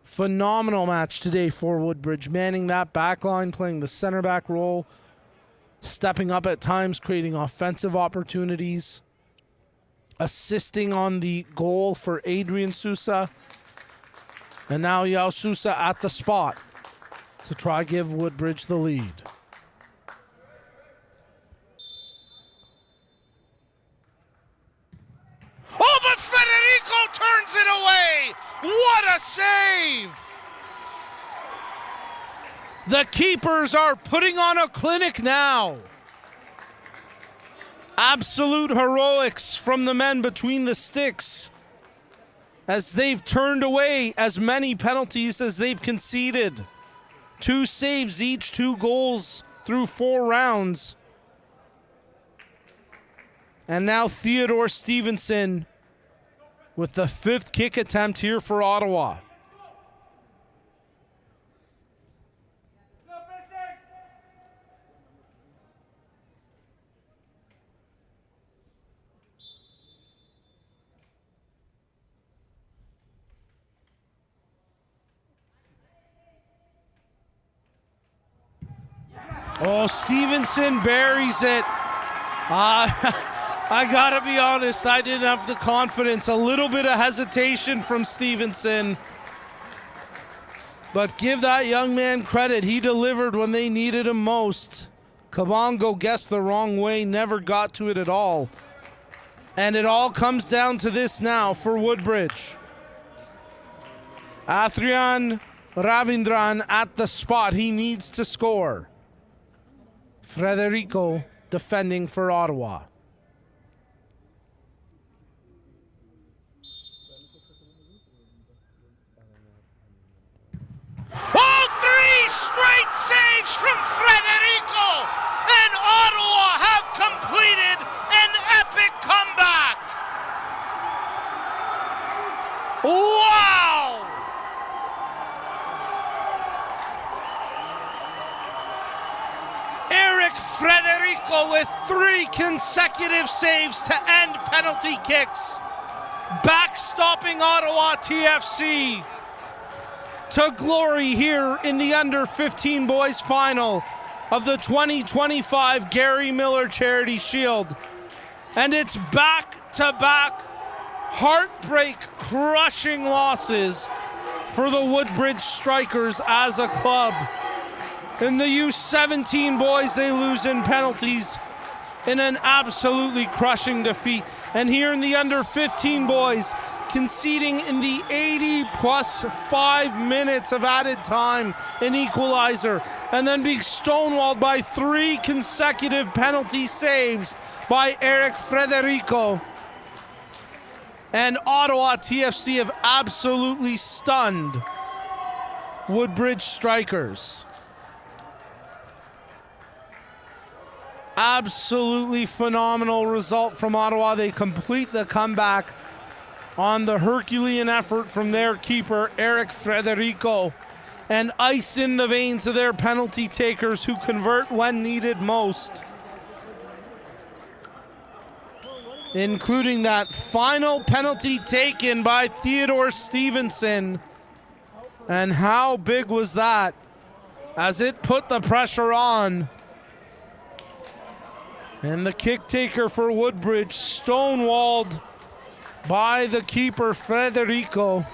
Speaker 4: phenomenal match today for Woodbridge, manning that back line, playing the center back role, stepping up at times, creating offensive opportunities, assisting on the goal for Adrian Sousa. And now Yao Sousa at the spot to try give Woodbridge the lead. Oh, but Federico turns it away. What a save! The keepers are putting on a clinic now. Absolute heroics from the men between the sticks, as they've turned away as many penalties as they've conceded. 2 saves each, 2 goals through 4 rounds. And now Theodore Stevenson with the 5th kick attempt here for Ottawa. Oh, Stevenson buries it. I gotta be honest, I didn't have the confidence. A little bit of hesitation from Stevenson. But give that young man credit. He delivered when they needed him most. Kabongo guessed the wrong way, never got to it at all. And it all comes down to this now for Woodbridge. Athrian Ravindran at the spot. He needs to score. Frederico defending for Ottawa. saves from Frederico, and Ottawa have completed an epic comeback. Wow! Eric Frederico with 3 consecutive saves to end penalty kicks, backstopping Ottawa TFC to glory here in the under-15 boys final of the 2025 Gary Miller Charity Shield. And it's back-to-back heartbreak-crushing losses for the Woodbridge Strikers as a club. In the U17 boys, they lose in penalties in an absolutely crushing defeat. And here in the under-15 boys, conceding in the 80 plus 5 minutes of added time an equalizer, and then being stonewalled by 3 consecutive penalty saves by Eric Frederico. And Ottawa TFC have absolutely stunned Woodbridge Strikers. Absolutely phenomenal result from Ottawa. They complete the comeback on the Herculean effort from their keeper, Eric Frederico, and ice in the veins of their penalty takers who convert when needed most, including that final penalty taken by Theodore Stevenson. And how big was that as it put the pressure on. And the kick taker for Woodbridge stonewalled by the keeper, Frederico.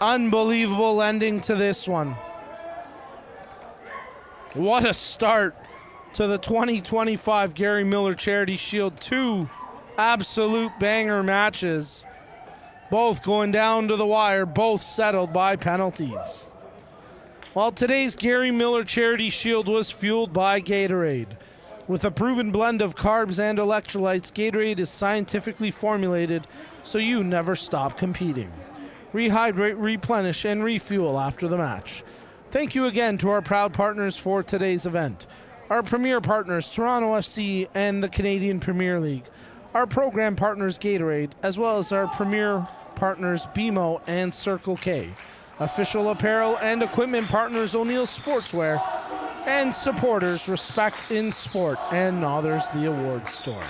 Speaker 4: Unbelievable ending to this one. What a start to the 2025 Gary Miller Charity Shield. 2 absolute banger matches, both going down to the wire, both settled by penalties. While today's Gary Miller Charity Shield was fueled by Gatorade. With a proven blend of carbs and electrolytes, Gatorade is scientifically formulated so you never stop competing. Rehydrate, replenish, and refuel after the match. Thank you again to our proud partners for today's event. Our premier partners, Toronto FC and the Canadian Premier League. Our program partners, Gatorade, as well as our premier partners, BMO and Circle K. Official apparel and equipment partners, O'Neill Sportswear. And supporters, Respect in Sport and Nothers the Awards Store.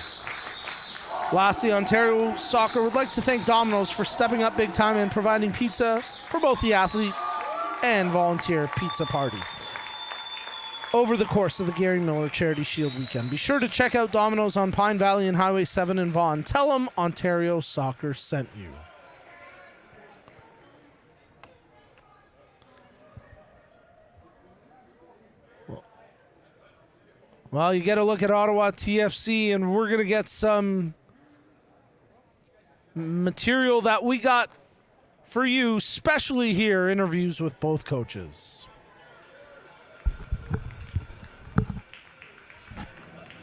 Speaker 4: Lastly, Ontario Soccer would like to thank Domino's for stepping up big time and providing pizza for both the athlete and volunteer pizza party over the course of the Gary Miller Charity Shield weekend. Be sure to check out Domino's on Pine Valley and Highway 7 in Vaughan. Tell them Ontario Soccer sent you. Well, you get a look at Ottawa TFC, and we're going to get some material that we got for you, especially here, interviews with both coaches.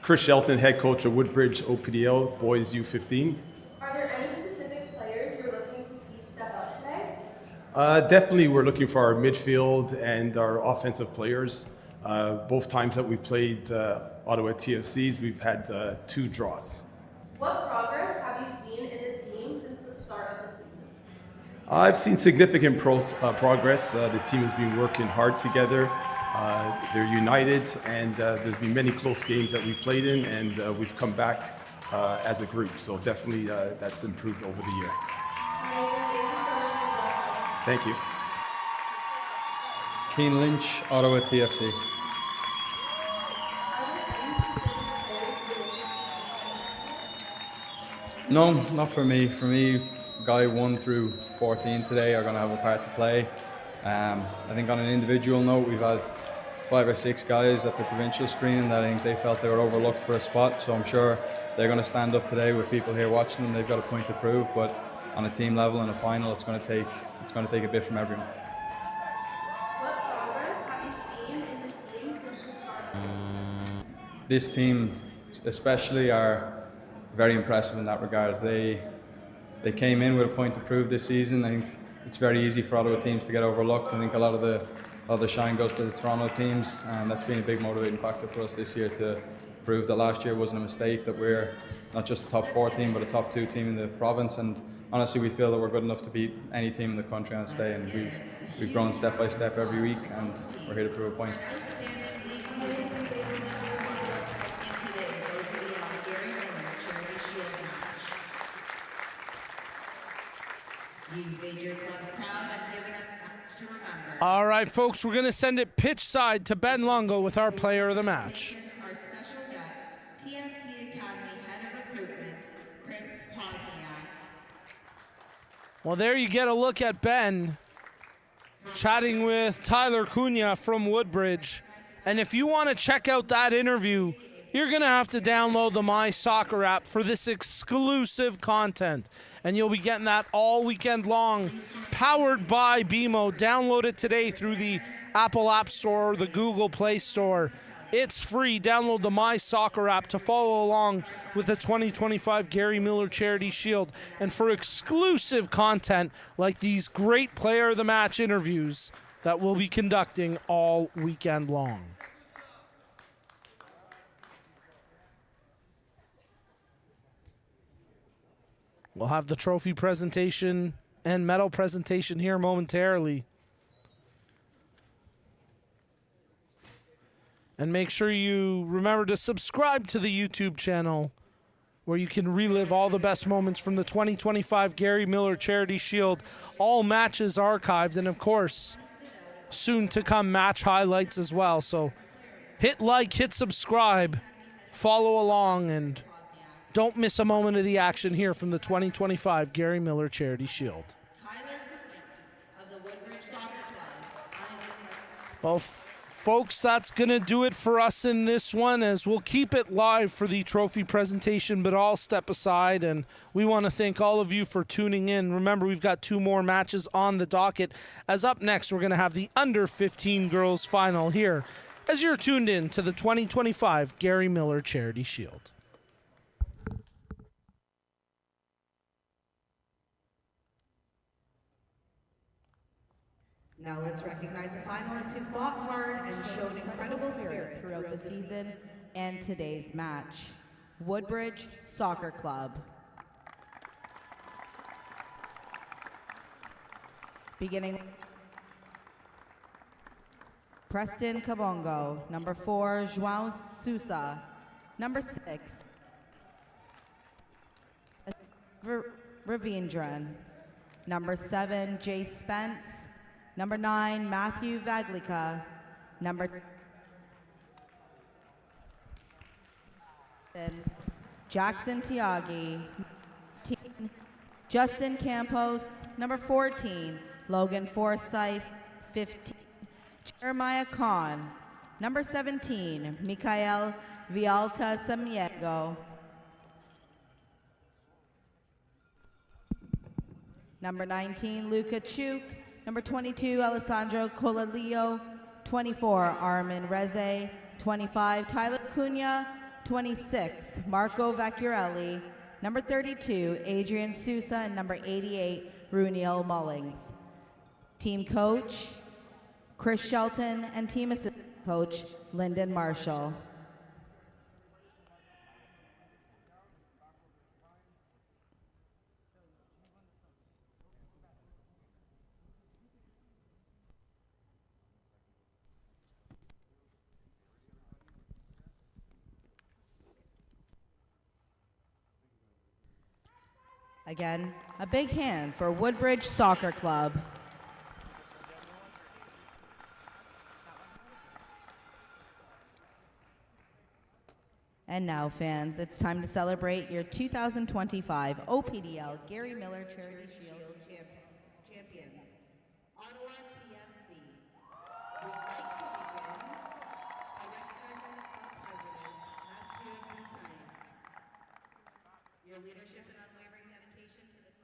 Speaker 18: Chris Shelton, head coach of Woodbridge OPDL Boys U15.
Speaker 19: Are there any specific players you're looking to see step up today?
Speaker 18: Definitely, we're looking for our midfield and our offensive players. Both times that we played Ottawa TFCs, we've had 2 draws.
Speaker 19: What progress have you seen in the team since the start of the season?
Speaker 18: I've seen significant progress. The team has been working hard together. They're united, and there's been many close games that we've played in, and we've come back as a group. So definitely that's improved over the year. Thank you.
Speaker 20: Keen Lynch, Ottawa TFC. No, not for me. For me, guy 1 through 14 today are going to have a part to play. I think on an individual note, we've had 5 or 6 guys at the provincial screening that I think they felt they were overlooked for a spot. So I'm sure they're going to stand up today with people here watching them. They've got a point to prove, but on a team level in a final, it's going to take a bit from everyone.
Speaker 19: What progress have you seen in the team since the start of the season?
Speaker 20: This team especially are very impressive in that regard. They came in with a point to prove this season. I think it's very easy for Ottawa teams to get overlooked. I think a lot of the all the shine goes to the Toronto teams, and that's been a big motivating factor for us this year to prove that last year wasn't a mistake, that we're not just a top 4 team but a top 2 team in the province. And honestly, we feel that we're good enough to beat any team in the country on its day, and we've grown step by step every week, and we're here to prove a point.
Speaker 4: All right, folks, we're going to send it pitch side to Ben Longo with our player of the match.
Speaker 1: Our special guest, TFC Academy Head of Recruitment, Chris Posniak.
Speaker 4: Well, there you get a look at Ben chatting with Tyler Cunha from Woodbridge. And if you want to check out that interview, you're going to have to download the My Soccer app for this exclusive content. And you'll be getting that all weekend long, powered by BMO. Download it today through the Apple App Store or the Google Play Store. It's free. Download the My Soccer app to follow along with the 2025 Gary Miller Charity Shield. And for exclusive content like these great Player of the Match interviews that we'll be conducting all weekend long. We'll have the trophy presentation and medal presentation here momentarily. And make sure you remember to subscribe to the YouTube channel where you can relive all the best moments from the 2025 Gary Miller Charity Shield. All matches archived, and of course, soon to come match highlights as well. So hit like, hit subscribe, follow along, and don't miss a moment of the action here from the 2025 Gary Miller Charity Shield. Well, folks, that's going to do it for us in this one, as we'll keep it live for the trophy presentation, but I'll step aside, and we want to thank all of you for tuning in. Remember, we've got 2 more matches on the docket, as up next we're going to have the under-15 girls final here, as you're tuned in to the 2025 Gary Miller Charity Shield.
Speaker 1: Now let's recognize the finalists who fought hard and showed incredible spirit
Speaker 2: throughout the season and today's match. Woodbridge Soccer Club. Beginning Preston Kabongo, number 4, João Sousa, number 6, Ravindran, number 7, Jay Spence, number 9, Matthew Vaglica, number 10, Jackson Tiagi, 15, Justin Campos, number 14, Logan Forsyth, 15, Jeremiah Kahn, number 17, Mikael Vialta Samiego, number 19, Luca Chuk, number 22, Alessandro Colalio, 24, Armin Reze, 25, Tyler Cunha, 26, Marco Vacchiarelli, number 32, Adrian Sousa, and number 88, Runiel Mullings. Team coach, Chris Shelton, and team assistant coach, Lyndon Marshall. Again, a big hand for Woodbridge Soccer Club. And now, fans, it's time to celebrate your 2025 OPDL Gary Miller Charity Shield champions, Ottawa TFC. We'd like to begin by recognizing the club president, Mathieu Boutin. Your leadership and unwavering dedication to the